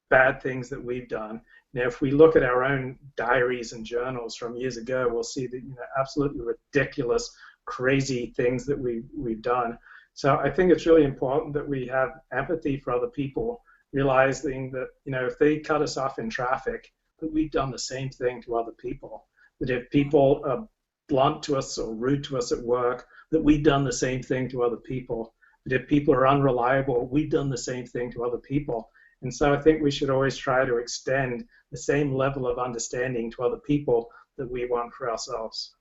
bad things that we've done. If we look at our own diaries and journals from years ago, we'll see that absolutely ridiculous, crazy things that we've done. So I think it's really important that we have empathy for other people, realizing that if they cut us off in traffic, that we've done the same thing to other people. That if people are blunt to us or rude to us at work, that we've done the same thing to other people. That if people are unreliable, we've done the same thing to other people. And so I think we should always try to extend the same level of understanding to other people that we want for ourselves.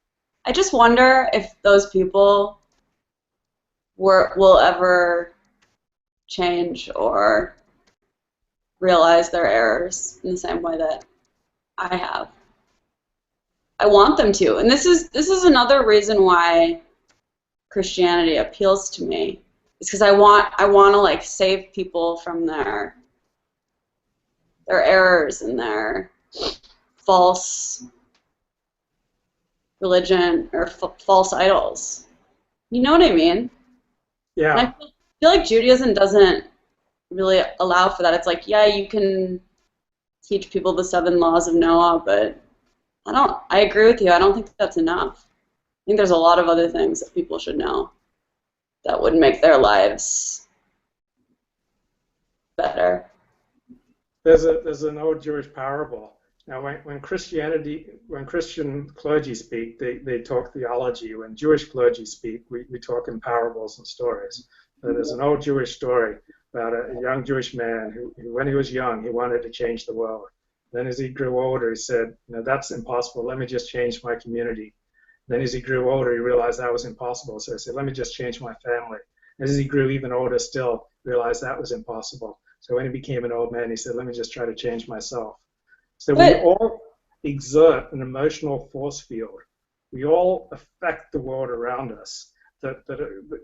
I just wonder if those people will ever change or realize their errors in the same way that I have. I want them to. And this is another reason why Christianity appeals to me. It's because I want to save people from their errors and their false religion or false idols. You know what I mean? Yeah. And I feel like Judaism doesn't really allow for that. It's like, yeah, you can teach people the 7 laws of Noah, but I agree with you. I don't think that's enough. I think there's a lot of other things that people should know that would make their lives better. There's an old Jewish parable. Now, when Christian clergy speak, they talk theology. When Jewish clergy speak, we talk in parables and stories. So there's an old Jewish story about a young Jewish man who, when he was young, he wanted to change the world. Then as he grew older, he said, that's impossible. Let me just change my community. Then as he grew older, he realized that was impossible. So he said, let me just change my family. As he grew even older still, realized that was impossible. So when he became an old man, he said, let me just try to change myself. So we all exert an emotional force field. We all affect the world around us that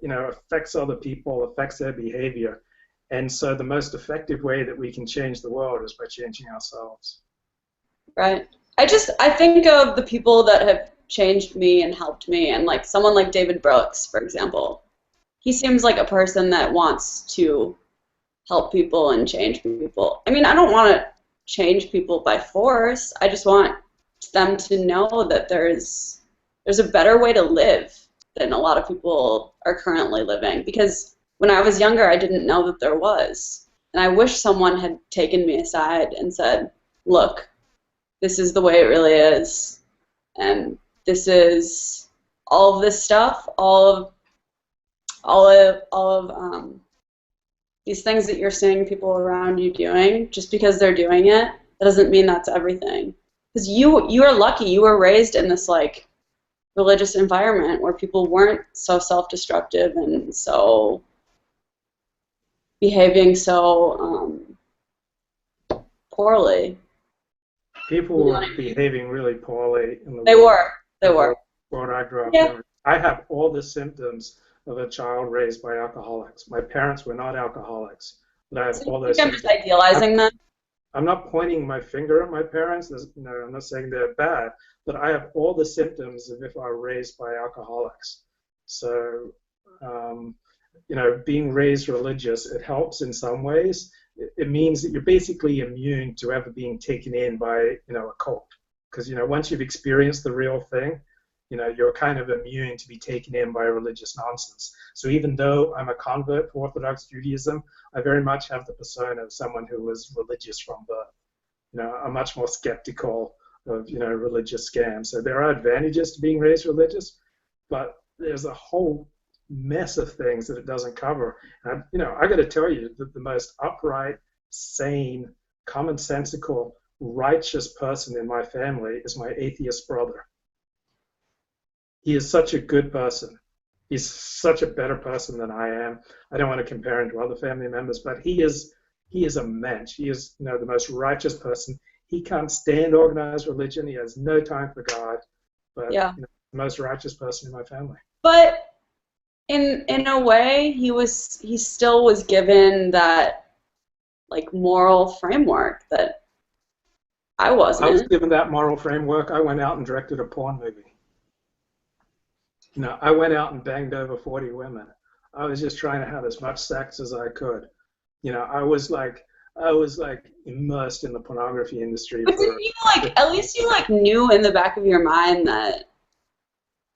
affects other people, affects their behavior. And so the most effective way that we can change the world is by changing ourselves. Right. I think of the people that have changed me and helped me, and someone like David Brooks, for example. He seems like a person that wants to help people and change people. I mean, I don't want to change people by force. I just want them to know that there's a better way to live than a lot of people are currently living. Because when I was younger, I didn't know that there was. And I wish someone had taken me aside and said, look, this is the way it really is. And this is all of this stuff, all of these things that you're seeing people around you doing, just because they're doing it, that doesn't mean that's everything. Because you are lucky. You were raised in this like religious environment where people weren't so self-destructive and so behaving so poorly. People were behaving really poorly in the They world. were. They were. World I grew up Yeah. in. I have all the symptoms of a child raised by alcoholics. My parents were not alcoholics, but I have So all you those think I'm symptoms. just idealizing them? I'm not pointing my finger at my parents. I'm not saying they're bad, but I have all the symptoms of if I were raised by alcoholics. So, um, being raised religious, it helps in some ways. It means that you're basically immune to ever being taken in by, a cult. Because, once you've experienced the real thing, you're kind of immune to be taken in by religious nonsense. So even though I'm a convert to Orthodox Judaism, I very much have the persona of someone who was religious from birth. I'm much more skeptical of, religious scams. So there are advantages to being raised religious, but there's a whole mess of things that it doesn't cover. And, I got to tell you that the most upright, sane, commonsensical, righteous person in my family is my atheist brother. He is such a good person. He's such a better person than I am. I don't want to compare him to other family members, but he is a mensch. He is, the most righteous person. He can't stand organized religion. He has no time for God, but Yeah. the most righteous person in my family. But in a way, he still was given that like moral framework that I I was wasn't. given that moral framework. I went out and directed a porn movie. I went out and banged over 40 women. I was just trying to have as much sex as I could. I was like immersed in the pornography industry But for. didn't you like at least you like knew in the back of your mind that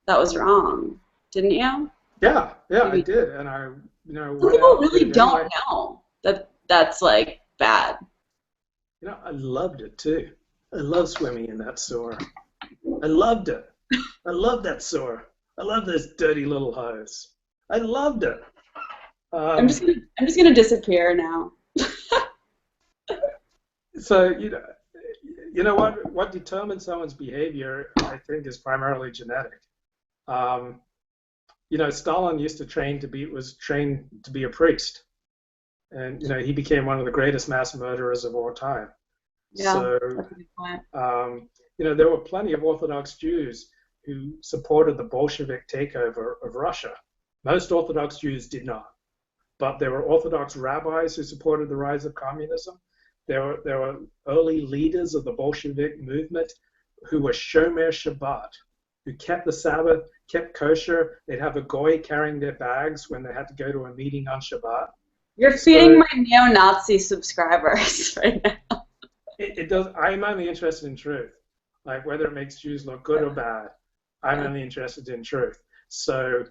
that was wrong, didn't you? Yeah, I Maybe. did, and I, Some went people out and really did it don't anyway. know that that's like bad. I loved it too. I love swimming in that sewer. I loved it. I loved that sewer. I love those dirty little hoes. I loved it. I'm just Um, gonna I'm just gonna disappear now. so what determines someone's behavior, I think, is primarily genetic. Um, Stalin used to was trained to be a priest, and he became one of the greatest mass murderers of all time. Yeah, So, that's a good point. there were plenty of Orthodox Jews who supported the Bolshevik takeover of Russia. Most Orthodox Jews did not, but there were Orthodox rabbis who supported the rise of communism. There were early leaders of the Bolshevik movement who were Shomer Shabbat, who kept the Sabbath, kept kosher. They'd have a goy carrying their bags when they had to go to a meeting on Shabbat. You're feeding So my neo-Nazi subscribers right now. it does. I'm only interested in truth, like whether it makes Jews look good or bad. I'm Yeah. only interested in truth. So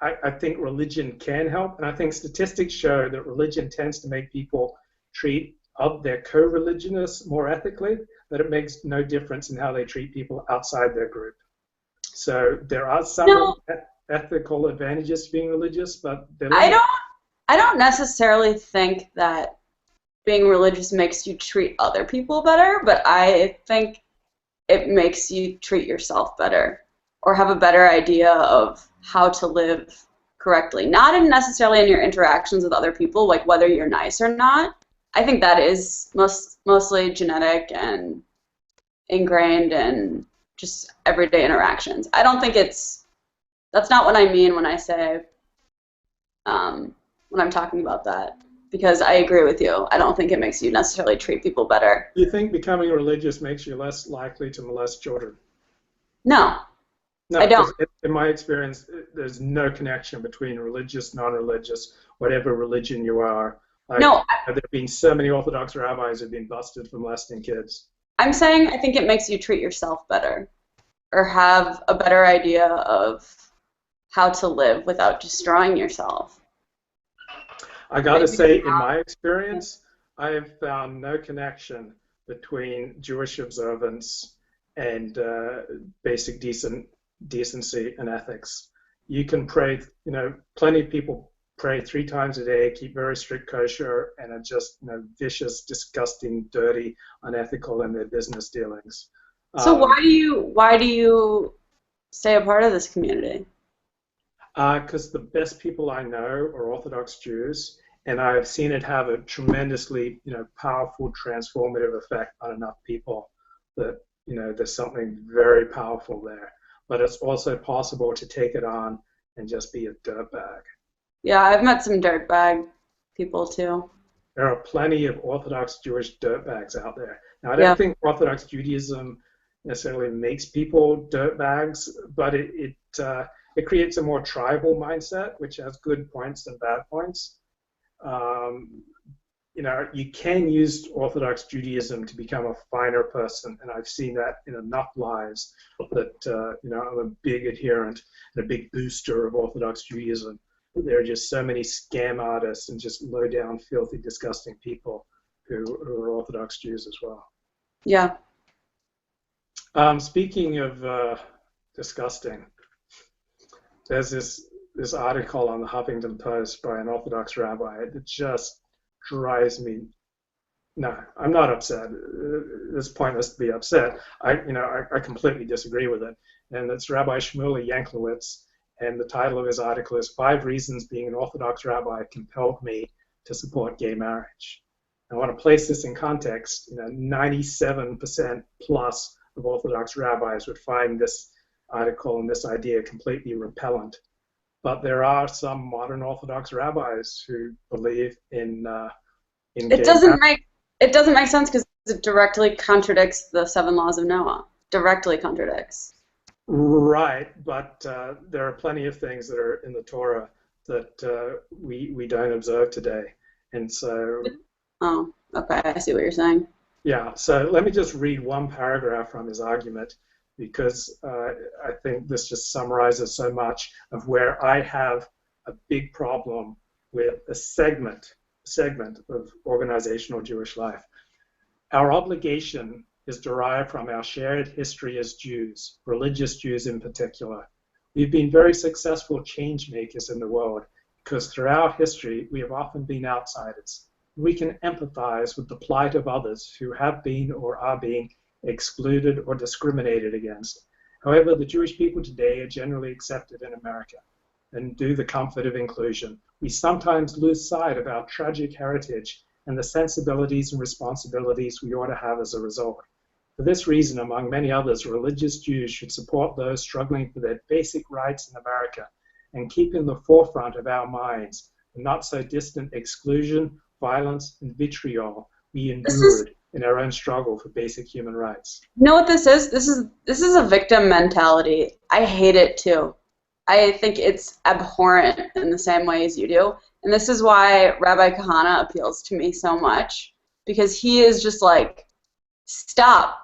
I think religion can help, and I think statistics show that religion tends to make people treat their co-religionists more ethically, but it makes no difference in how they treat people outside their group. So there are some No, ethical advantages to being religious, but they're I limited. don't I don't necessarily think that being religious makes you treat other people better, but I think it makes you treat yourself better or have a better idea of how to live correctly. Not in necessarily in your interactions with other people, like whether you're nice or not. I think that is mostly genetic and ingrained in just everyday interactions. I don't think that's not what I mean when I say when I'm talking about that. Because I agree with you. I don't think it makes you necessarily treat people better. Do you think becoming religious makes you less likely to molest children? No, No, I don't. because in my experience, there's no connection between religious, non-religious, whatever religion you are. Like, No, there have been so many Orthodox rabbis who've been busted for molesting kids. I'm saying I think it makes you treat yourself better or have a better idea of how to live without destroying yourself. I got to Maybe say, in my experience, I have found no connection between Jewish observance and basic decency and ethics. You can pray, plenty of people pray 3 times a day, keep very strict kosher, and are just, vicious, disgusting, dirty, unethical in their business dealings. So why do you stay a part of this community? Because the best people I know are Orthodox Jews, and I've seen it have a tremendously, powerful, transformative effect on enough people that, there's something very powerful there. But it's also possible to take it on and just be a dirtbag. Yeah, I've met some dirtbag people too. There are plenty of Orthodox Jewish dirtbags out there. Now, I Yeah. don't think Orthodox Judaism necessarily makes people dirtbags, but it creates a more tribal mindset, which has good points and bad points. You can use Orthodox Judaism to become a finer person, and I've seen that in enough lives that I'm a big adherent and a big booster of Orthodox Judaism. There are just so many scam artists and just low-down, filthy, disgusting people who are Orthodox Jews as well. Yeah. Speaking of disgusting, there's this article on the Huffington Post by an Orthodox rabbi that just drives me. No, I'm not upset. It's pointless to be upset. I completely disagree with it. And it's Rabbi Shmuley Yanklowitz, and the title of his article is 5 Reasons Being an Orthodox Rabbi Compelled Me to Support Gay Marriage. I want to place this in context. 97% plus of Orthodox rabbis would find this article and this idea completely repellent. But there are some modern Orthodox rabbis who believe in It doesn't make sense because it directly contradicts the 7 laws of Noah. Directly contradicts. Right, but there are plenty of things that are in the Torah that we don't observe today, and so. Oh, okay, I see what you're saying. Yeah, so let me just read one paragraph from his argument, because I think this just summarizes so much of where I have a big problem with a segment of organizational Jewish life. Our obligation is derived from our shared history as Jews, religious Jews in particular. We've been very successful change makers in the world because throughout history we have often been outsiders. We can empathize with the plight of others who have been or are being excluded or discriminated against. However, the Jewish people today are generally accepted in America, and due to the comfort of inclusion, we sometimes lose sight of our tragic heritage and the sensibilities and responsibilities we ought to have as a result. For this reason, among many others, religious Jews should support those struggling for their basic rights in America and keep in the forefront of our minds the not so distant exclusion, violence, and vitriol we endured in our own struggle for basic human rights. You know what this is? This is a victim mentality. I hate it too. I think it's abhorrent in the same way as you do. And this is why Rabbi Kahana appeals to me so much, because he is just like, stop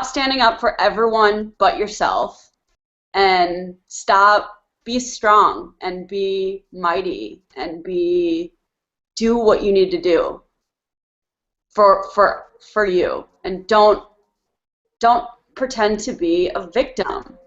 standing up for everyone but yourself, and be strong and be mighty and do what you need to do for you, and don't pretend to be a victim.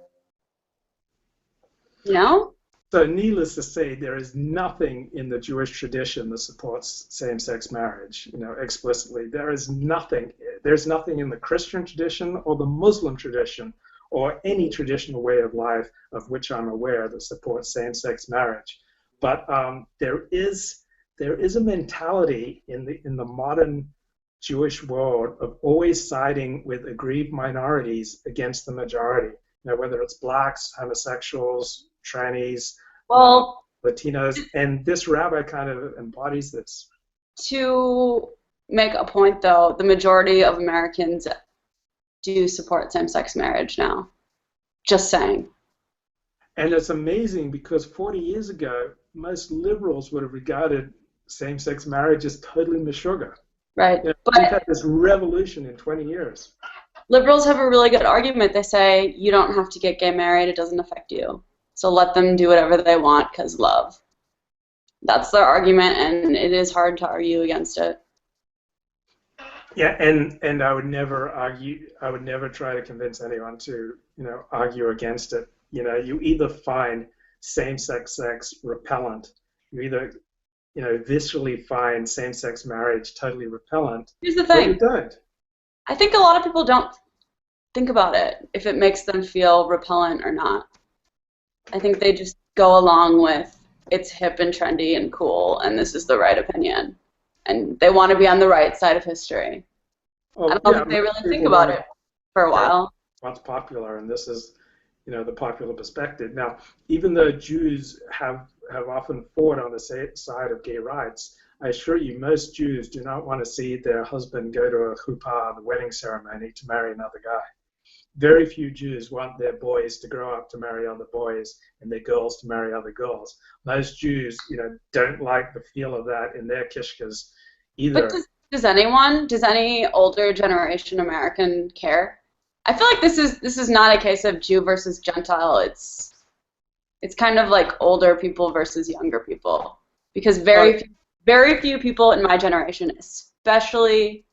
So needless to say, there is nothing in the Jewish tradition that supports same-sex marriage, explicitly. There's nothing in the Christian tradition or the Muslim tradition or any traditional way of life of which I'm aware that supports same-sex marriage. But there is a mentality in the modern Jewish world of always siding with aggrieved minorities against the majority. Whether it's blacks, homosexuals, trannies, Latinos, and this rabbi kind of embodies this. To make a point, though, the majority of Americans do support same-sex marriage now. Just saying. And it's amazing because 40 years ago, most liberals would have regarded same-sex marriage is totally meshuggah. Right. You know, we've But had this revolution in 20 years. liberals have a really good argument. They say you don't have to get gay married, it doesn't affect you. So let them do whatever they want because love. That's their argument, and it is hard to argue against it. Yeah, and I would never argue. I would never try to convince anyone to, argue against it. You either find same-sex sex repellent, you either, viscerally find same-sex marriage totally repellent, Here's the or you thing. don't. I think a lot of people don't think about it, if it makes them feel repellent or not. I think they just go along with it's hip and trendy and cool, and this is the right opinion. And they want to be on the right side of history. I Oh, don't yeah, think they really think people about want it for a to go while. what's popular, and this is, the popular perspective. Now, even though Jews have often fought on the side of gay rights, I assure you, most Jews do not want to see their husband go to a chuppah, the wedding ceremony, to marry another guy. Very few Jews want their boys to grow up to marry other boys and their girls to marry other girls. Most Jews, don't like the feel of that in their kishkas But either. does any older generation American care? I feel like this is not a case of Jew versus Gentile. It's kind of like older people versus younger people, because very few people in my generation, especially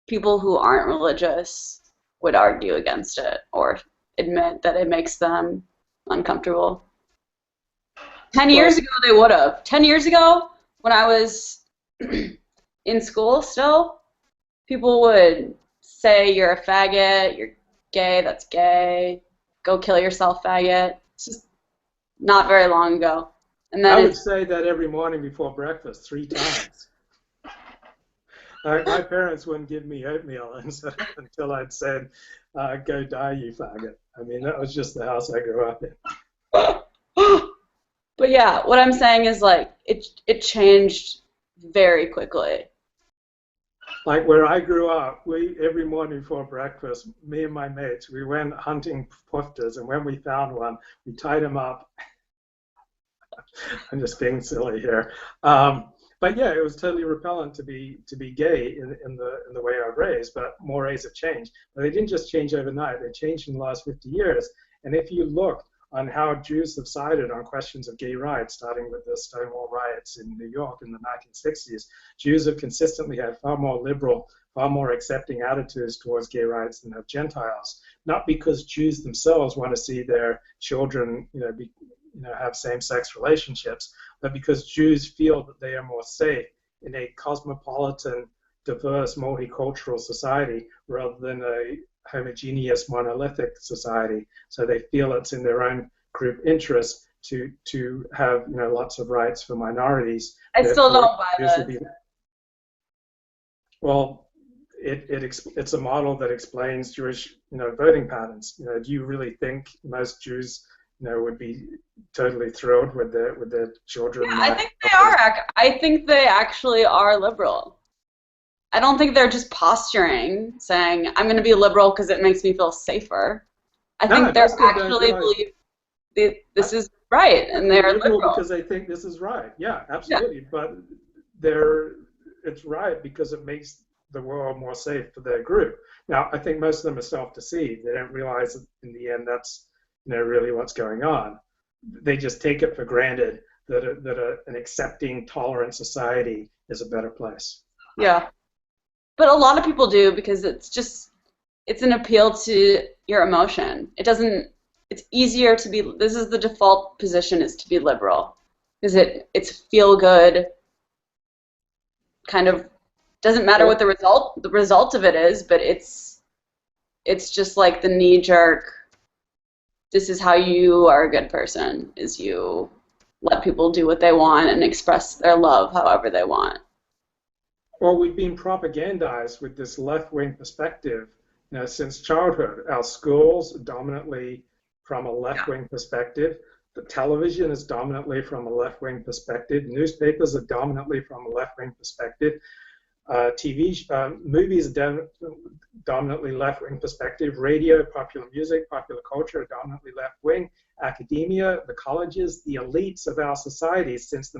people who aren't religious, would argue against it or admit that it makes them uncomfortable. 10 Well, years ago, they would have. 10 years ago, when I was in school still, people would say you're a faggot, you're gay, that's gay, go kill yourself, faggot. It's just not very long ago. And I then would it's, say that every morning before breakfast 3 times. My parents wouldn't give me oatmeal until I'd said, go die, you faggot. I mean, that was just the house I grew up in. but yeah, what I'm saying is like it changed very quickly. Like where I grew up, every morning before breakfast, me and my mates, we went hunting pufters, and when we found one, we tied him up. I'm just being silly here. But yeah, it was totally repellent to be gay in the way I was raised. But mores have changed. But they didn't just change overnight. They changed in the last 50 years. And if you look on how Jews have sided on questions of gay rights, starting with the Stonewall riots in New York in the 1960s, Jews have consistently had far more liberal, far more accepting attitudes towards gay rights than have Gentiles. Not because Jews themselves want to see their children, have same-sex relationships, but because Jews feel that they are more safe in a cosmopolitan, diverse, multicultural society rather than a homogeneous, monolithic society. So they feel it's in their own group interest to have lots of rights for minorities. I still don't buy Be, this. well, it's a model that explains Jewish voting patterns. Do you really think most Jews would be totally thrilled with their children? Yeah, I think they are. I think they actually are liberal. I don't think they're just posturing, saying, I'm going to be liberal because it makes me feel safer. I think they actually believe this is right, and they're liberal. Because they think this is right. Yeah, absolutely. Yeah. But it's right because it makes the world more safe for their group. Now, I think most of them are self-deceived. They don't realize that in the end that's really what's going on. They just take it for granted that an accepting, tolerant society is a better place. Yeah. But a lot of people do because it's an appeal to your emotion. It's easier to be, this is the default position, is to be liberal. Because it's feel good, kind of, doesn't matter what the result of it is, but it's just like the knee-jerk, this is how you are a good person, is you let people do what they want and express their love however they want. Well, we've been propagandized with this left-wing perspective, since childhood. Our schools are dominantly from a left-wing perspective. The television is dominantly from a left-wing perspective. Newspapers are dominantly from a left-wing perspective. Movies are dominantly left-wing perspective. Radio, popular music, popular culture are dominantly left-wing. Academia, the colleges, the elites of our societies since the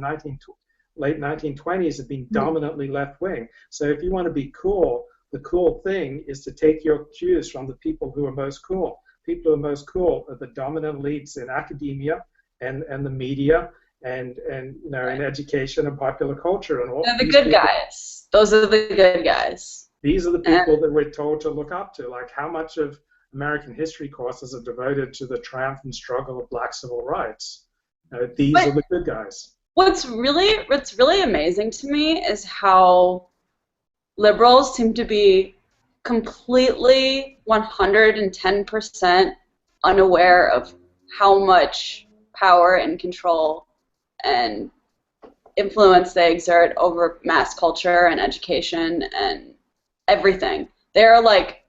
late 1920s had been dominantly left-wing. So if you want to be cool, the cool thing is to take your cues from the people who are most cool. People who are most cool are the dominant elites in academia and the media and you know, in education and popular culture and all. They're the good guys. Those are the good guys. These are the people that we're told to look up to. Like, how much of American history courses are devoted to the triumphant struggle of black civil rights? These are the good guys. What's really amazing to me is how liberals seem to be completely 110% unaware of how much power and control and influence they exert over mass culture and education and everything. They're like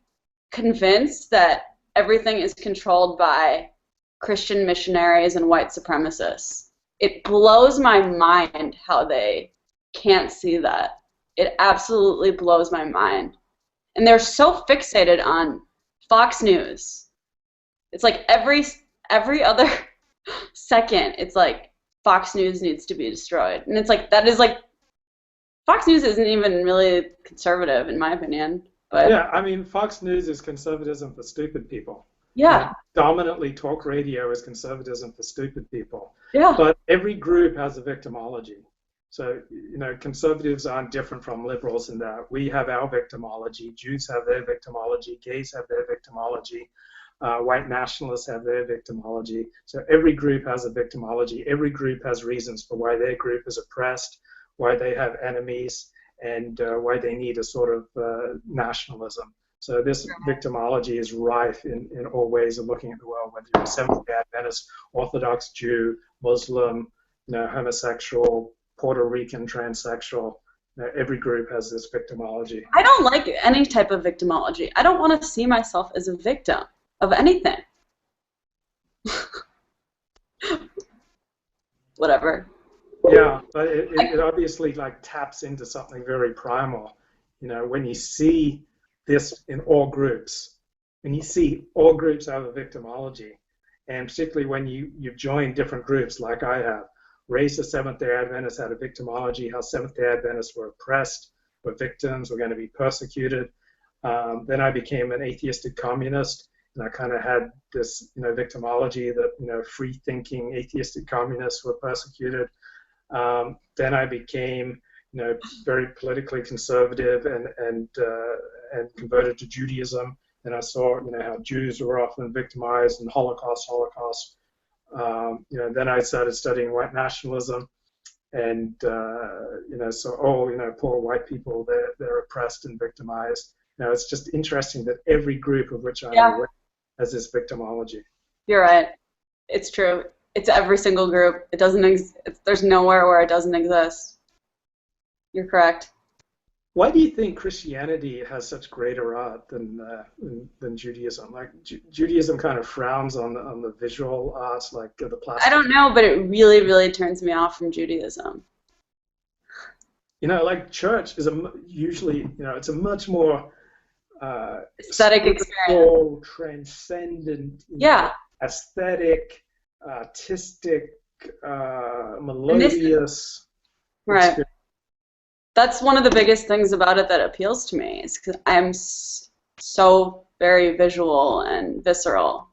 convinced that everything is controlled by Christian missionaries and white supremacists. It blows my mind how they can't see that. It absolutely blows my mind. And they're so fixated on Fox News. It's like every other second, it's like Fox News needs to be destroyed. And it's like, that is like, Fox News isn't even really conservative, in my opinion. But yeah, I mean, Fox News is conservatism for stupid people. Yeah. Dominantly, talk radio is conservatism for stupid people. Yeah. But every group has a victimology. So, you know, conservatives aren't different from liberals in that we have our victimology, Jews have their victimology, gays have their victimology, white nationalists have their victimology. So every group has a victimology. Every group has reasons for why their group is oppressed, why they have enemies, and why they need a sort of nationalism. So this victimology is rife in all ways of looking at the world, whether you're a Seventh-day Adventist, Orthodox Jew, Muslim, you know, homosexual, Puerto Rican, transsexual. You know, every group has this victimology. I don't like any type of victimology. I don't want to see myself as a victim of anything. Whatever. Yeah, but it obviously like taps into something very primal. You know, when you see this in all groups, when you see all groups have a victimology, and particularly when you join different groups like I have, raised as Seventh-day Adventists had a victimology, how Seventh-day Adventists were oppressed, were victims, were going to be persecuted. Then I became an atheistic communist, and I kind of had this, you know, victimology that, you know, free-thinking atheistic communists were persecuted. Then I became, you know, very politically conservative and converted to Judaism. And I saw, you know, how Jews were often victimized in Holocaust. You know, then I started studying white nationalism, and you know, so you know, poor white people, they're oppressed and victimized. You know, it's just interesting that every group of which I'm aware has this victimology. You're right. It's true. It's every single group. It doesn't. There's nowhere where it doesn't exist. You're correct. Why do you think Christianity has such greater art than Judaism? Like Judaism kind of frowns on the visual arts, like the plastic. I don't know, but it really, really turns me off from Judaism. You know, like church is usually, you know, it's a much more aesthetic experience, transcendent, yeah, aesthetic, artistic, melodious. Right. Experience. That's one of the biggest things about it that appeals to me, is because I'm so very visual and visceral.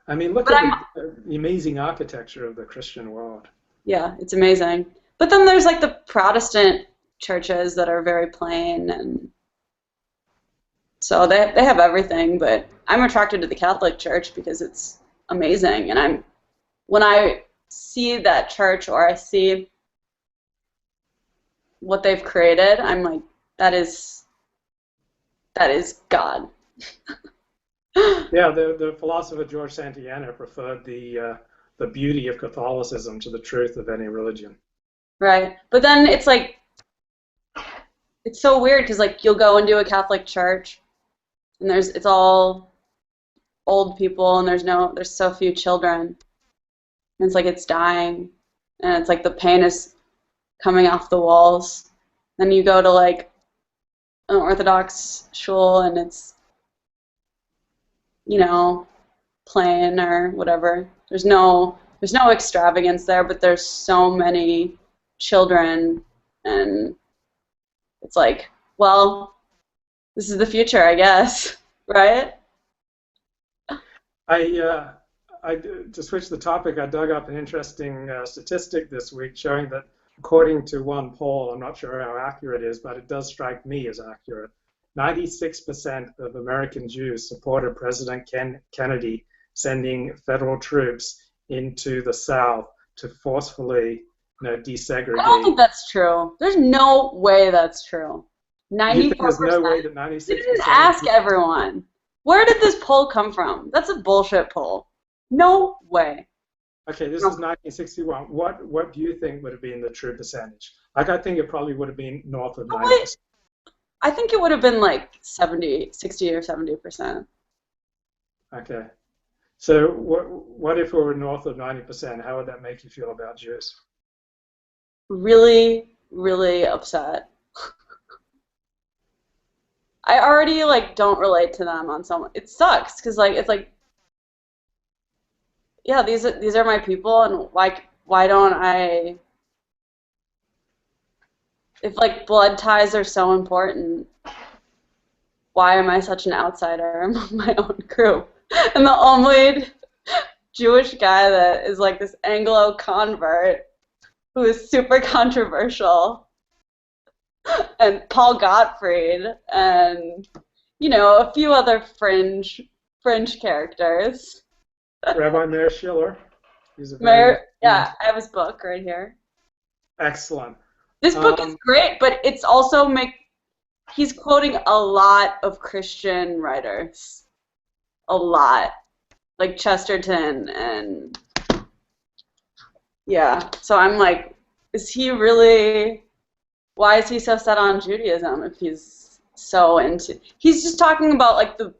I mean, look at the amazing architecture of the Christian world. Yeah, it's amazing. But then there's like the Protestant churches that are very plain, and so they have everything. But I'm attracted to the Catholic Church because it's amazing, and when I see that church or I see what they've created, I'm like, that is God. Yeah, the philosopher George Santayana preferred the beauty of Catholicism to the truth of any religion. Right, but then it's like, it's so weird because like you'll go into a Catholic church, and it's all old people, and there's so few children, and it's like it's dying, and it's like the paint is coming off the walls. Then you go to like an Orthodox shul, and it's, you know, plain or whatever. There's no there's no extravagance there, but there's so many children, and it's like, well, this is the future, I guess, right? To switch the topic, I dug up an interesting statistic this week showing that, according to one poll, I'm not sure how accurate it is, but it does strike me as accurate. 96% of American Jews supported President Kennedy sending federal troops into the South to forcefully, desegregate. I don't think that's true. There's no way that's true. You think there's no 94%. way that You 96%? didn't ask everyone. Where did this poll come from? That's a bullshit poll. No way. Okay, this is 1961. What do you think would have been the true percentage? Like, I think it probably would have been north of 90%. I think it would have been like 60 or 70%. Okay. So what if we were north of 90%? How would that make you feel about Jews? Really, really upset. I already like don't relate to them on some. It sucks because like it's like, yeah, these are my people, and why don't I? If like blood ties are so important, why am I such an outsider among my own group? And the only Jewish guy that is like this Anglo convert who is super controversial, and Paul Gottfried, and a few other fringe characters. Rabbi Meir Schiller. He's a yeah, I have his book right here. Excellent. This book is great, but it's also he's quoting a lot of Christian writers. A lot. Like Chesterton and yeah. So I'm like, why is he so set on Judaism if he's so into he's just talking about like the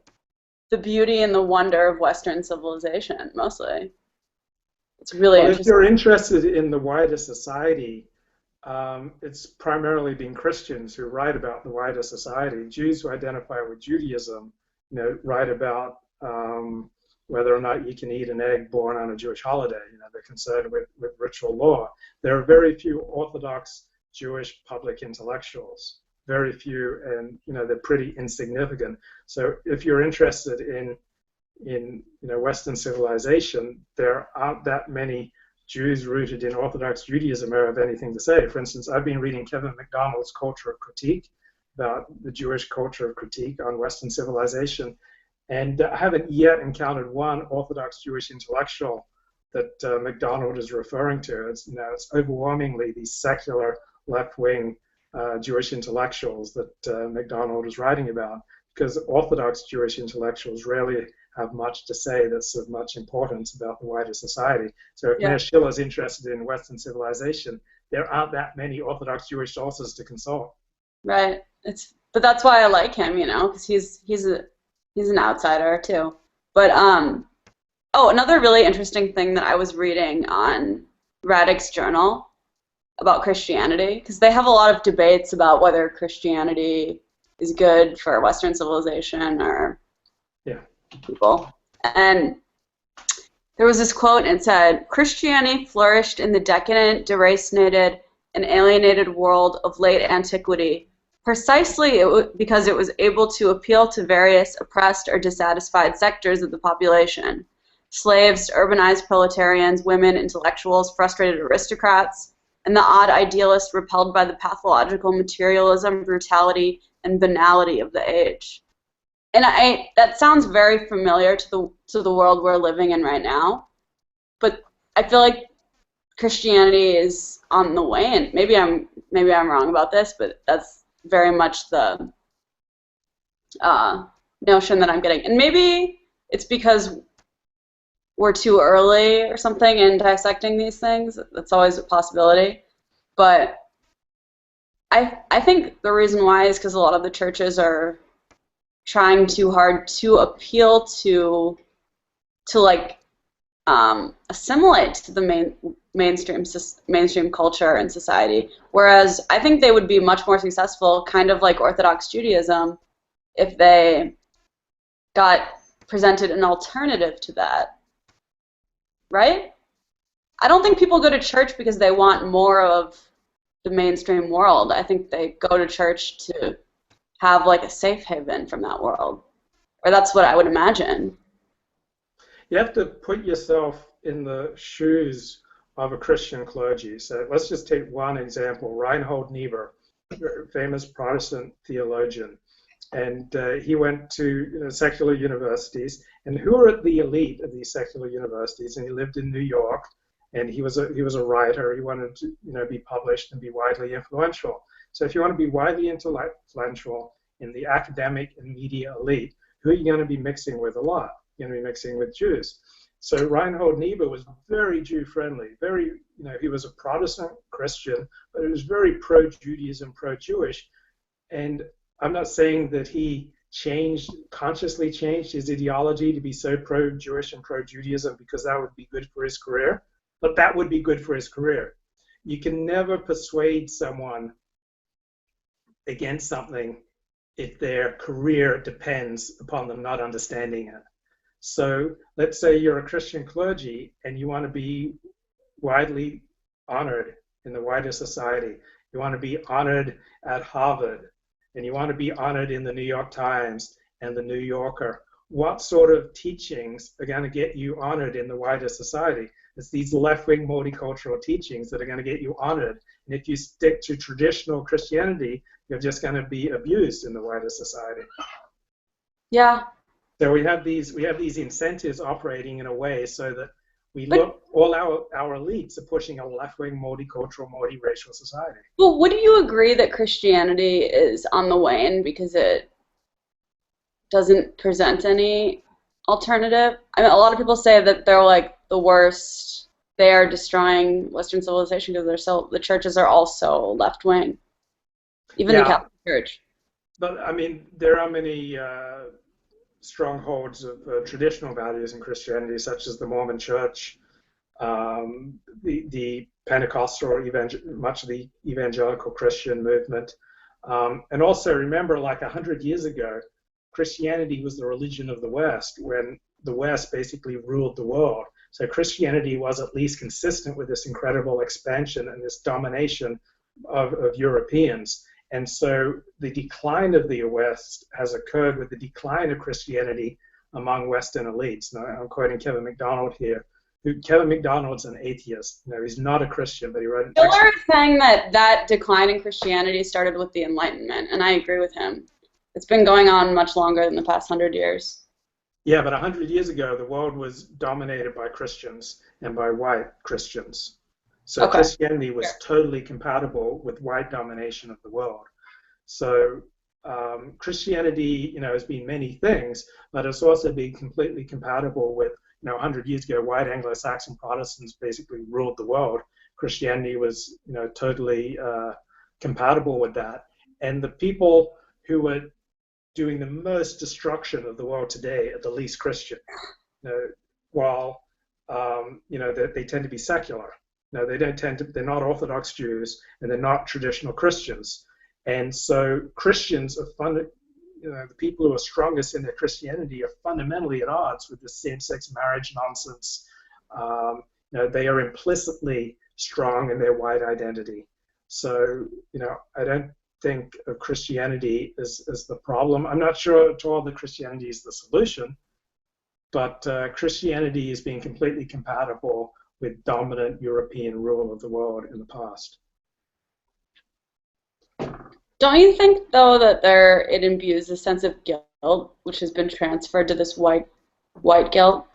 beauty and the wonder of Western civilization mostly. It's really interesting. If you're interested in the wider society, it's primarily been Christians who write about the wider society. Jews who identify with Judaism, write about whether or not you can eat an egg born on a Jewish holiday. They're concerned with ritual law. There are very few Orthodox Jewish public intellectuals. Very few, and they're pretty insignificant. So if you're interested in Western civilization, there aren't that many Jews rooted in Orthodox Judaism who have anything to say. For instance, I've been reading Kevin MacDonald's Culture of Critique about the Jewish culture of critique on Western civilization, and I haven't yet encountered one Orthodox Jewish intellectual that MacDonald is referring to. It's overwhelmingly these secular left-wing Jewish intellectuals that MacDonald is writing about, because Orthodox Jewish intellectuals rarely have much to say that's of much importance about the wider society. So if Meir Schiller is interested in Western civilization, there aren't that many Orthodox Jewish sources to consult. Right. But that's why I like him, because he's an outsider too. But another really interesting thing that I was reading on Radix Journal about Christianity, because they have a lot of debates about whether Christianity is good for Western civilization or people. And there was this quote, and it said, Christianity flourished in the decadent, deracinated, and alienated world of late antiquity precisely because it was able to appeal to various oppressed or dissatisfied sectors of the population. Slaves, urbanized proletarians, women, intellectuals, frustrated aristocrats, and the odd idealists repelled by the pathological materialism, brutality, and banality of the age. And that sounds very familiar to the world we're living in right now, but I feel like Christianity is on the wane. Maybe I'm wrong about this, but that's very much the notion that I'm getting. And maybe it's because we're too early or something in dissecting these things. That's always a possibility. But I think the reason why is because a lot of the churches are trying too hard to appeal to like assimilate to the mainstream culture and society, whereas I think they would be much more successful, kind of like Orthodox Judaism, if they got presented an alternative to that, right? I don't think people go to church because they want more of the mainstream world. I think they go to church to have like a safe haven from that world. Or that's what I would imagine. You have to put yourself in the shoes of a Christian clergy. So let's just take one example, Reinhold Niebuhr, famous Protestant theologian. And he went to secular universities. And who were the elite of these secular universities? And he lived in New York. And he was a writer. He wanted to be published and be widely influential. So if you want to be widely influential in the academic and media elite, who are you going to be mixing with a lot? You're going to be mixing with Jews. So Reinhold Niebuhr was very Jew-friendly. He was a Protestant Christian, but he was very pro-Judaism, pro-Jewish. And I'm not saying that he consciously changed his ideology to be so pro-Jewish and pro-Judaism because that would be good for his career, but that would be good for his career. You can never persuade someone against something if their career depends upon them not understanding it. So let's say you're a Christian clergy and you want to be widely honored in the wider society. You want to be honored at Harvard, and you want to be honored in the New York Times and the New Yorker. What sort of teachings are going to get you honored in the wider society? It's these left-wing multicultural teachings that are going to get you honored. And if you stick to traditional Christianity, you're just going to be abused in the wider society. Yeah. So we have these incentives operating in a way so that all our elites are pushing a left-wing multicultural, multiracial society. Well, would you agree that Christianity is on the wane because it doesn't present any alternative? I mean, a lot of people say that they're like the worst. They are destroying Western civilization because the churches are all so left-wing, even the Catholic Church. But I mean, there are many strongholds of traditional values in Christianity, such as the Mormon Church, the Pentecostal, much of the evangelical Christian movement. And also remember, like 100 years ago, Christianity was the religion of the West when the West basically ruled the world. So Christianity was at least consistent with this incredible expansion and this domination of Europeans. And so the decline of the West has occurred with the decline of Christianity among Western elites. Now, I'm quoting Kevin MacDonald here. Kevin MacDonald's an atheist. He's not a Christian, but he wrote an Miller is saying that decline in Christianity started with the Enlightenment, and I agree with him. It's been going on much longer than the past 100 years. Yeah, but 100 years ago, the world was dominated by Christians and by white Christians. So Christianity was totally compatible with white domination of the world. So Christianity, has been many things, but it's also been completely compatible with, 100 years ago, white Anglo-Saxon Protestants basically ruled the world. Christianity was, totally compatible with that. And the people who were doing the most destruction of the world today are the least Christian, while, they tend to be secular. No, they're not Orthodox Jews, and they're not traditional Christians. And so Christians are the people who are strongest in their Christianity are fundamentally at odds with the same-sex marriage nonsense. They are implicitly strong in their white identity. So, I don't think of Christianity as the problem. I'm not sure at all that Christianity is the solution, but Christianity is being completely compatible with dominant European rule of the world in the past. Don't you think, though, that it imbues a sense of guilt, which has been transferred to this white guilt?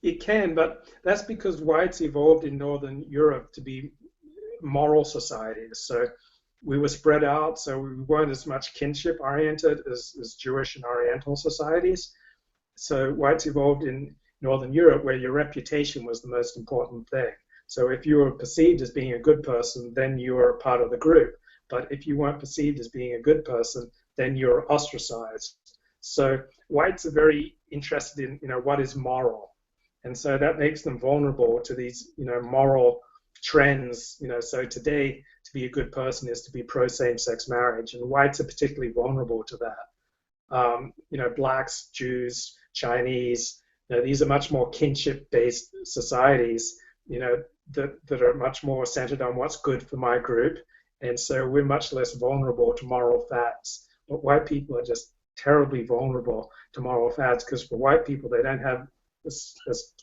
It can, but that's because whites evolved in Northern Europe to be moral societies. So we were spread out, so we weren't as much kinship-oriented as Jewish and Oriental societies. So whites evolved in Northern Europe where your reputation was the most important thing. So if you were perceived as being a good person, then you were a part of the group. But if you weren't perceived as being a good person, then you're ostracized. So whites are very interested in, what is moral. And so that makes them vulnerable to these, moral trends. So today, to be a good person is to be pro same-sex marriage. And whites are particularly vulnerable to that. Blacks, Jews, Chinese, these are much more kinship-based societies, that are much more centered on what's good for my group, and so we're much less vulnerable to moral fads. But white people are just terribly vulnerable to moral fads because for white people, they don't have as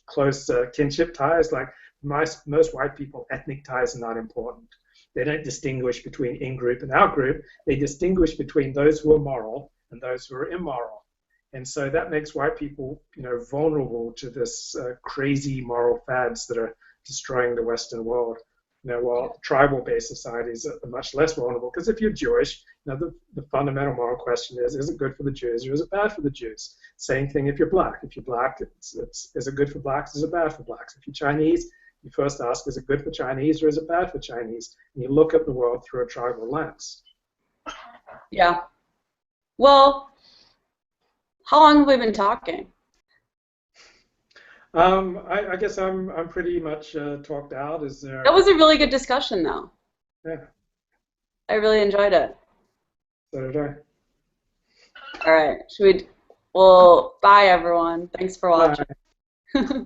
close kinship ties. Like most white people, ethnic ties are not important. They don't distinguish between in-group and out-group. They distinguish between those who are moral and those who are immoral. And so that makes white people, vulnerable to this crazy moral fads that are destroying the Western world. While tribal-based societies are much less vulnerable. Because if you're Jewish, the fundamental moral question is it good for the Jews or is it bad for the Jews? Same thing if you're black. If you're black, is it good for blacks? Is it bad for blacks? If you're Chinese, you first ask, is it good for Chinese or is it bad for Chinese? And you look at the world through a tribal lens. Yeah. Well, how long have we been talking? I guess I'm pretty much talked out. Is there? That was a really good discussion, though. Yeah. I really enjoyed it. So did I. All right. Well, bye, everyone. Thanks for watching. Bye.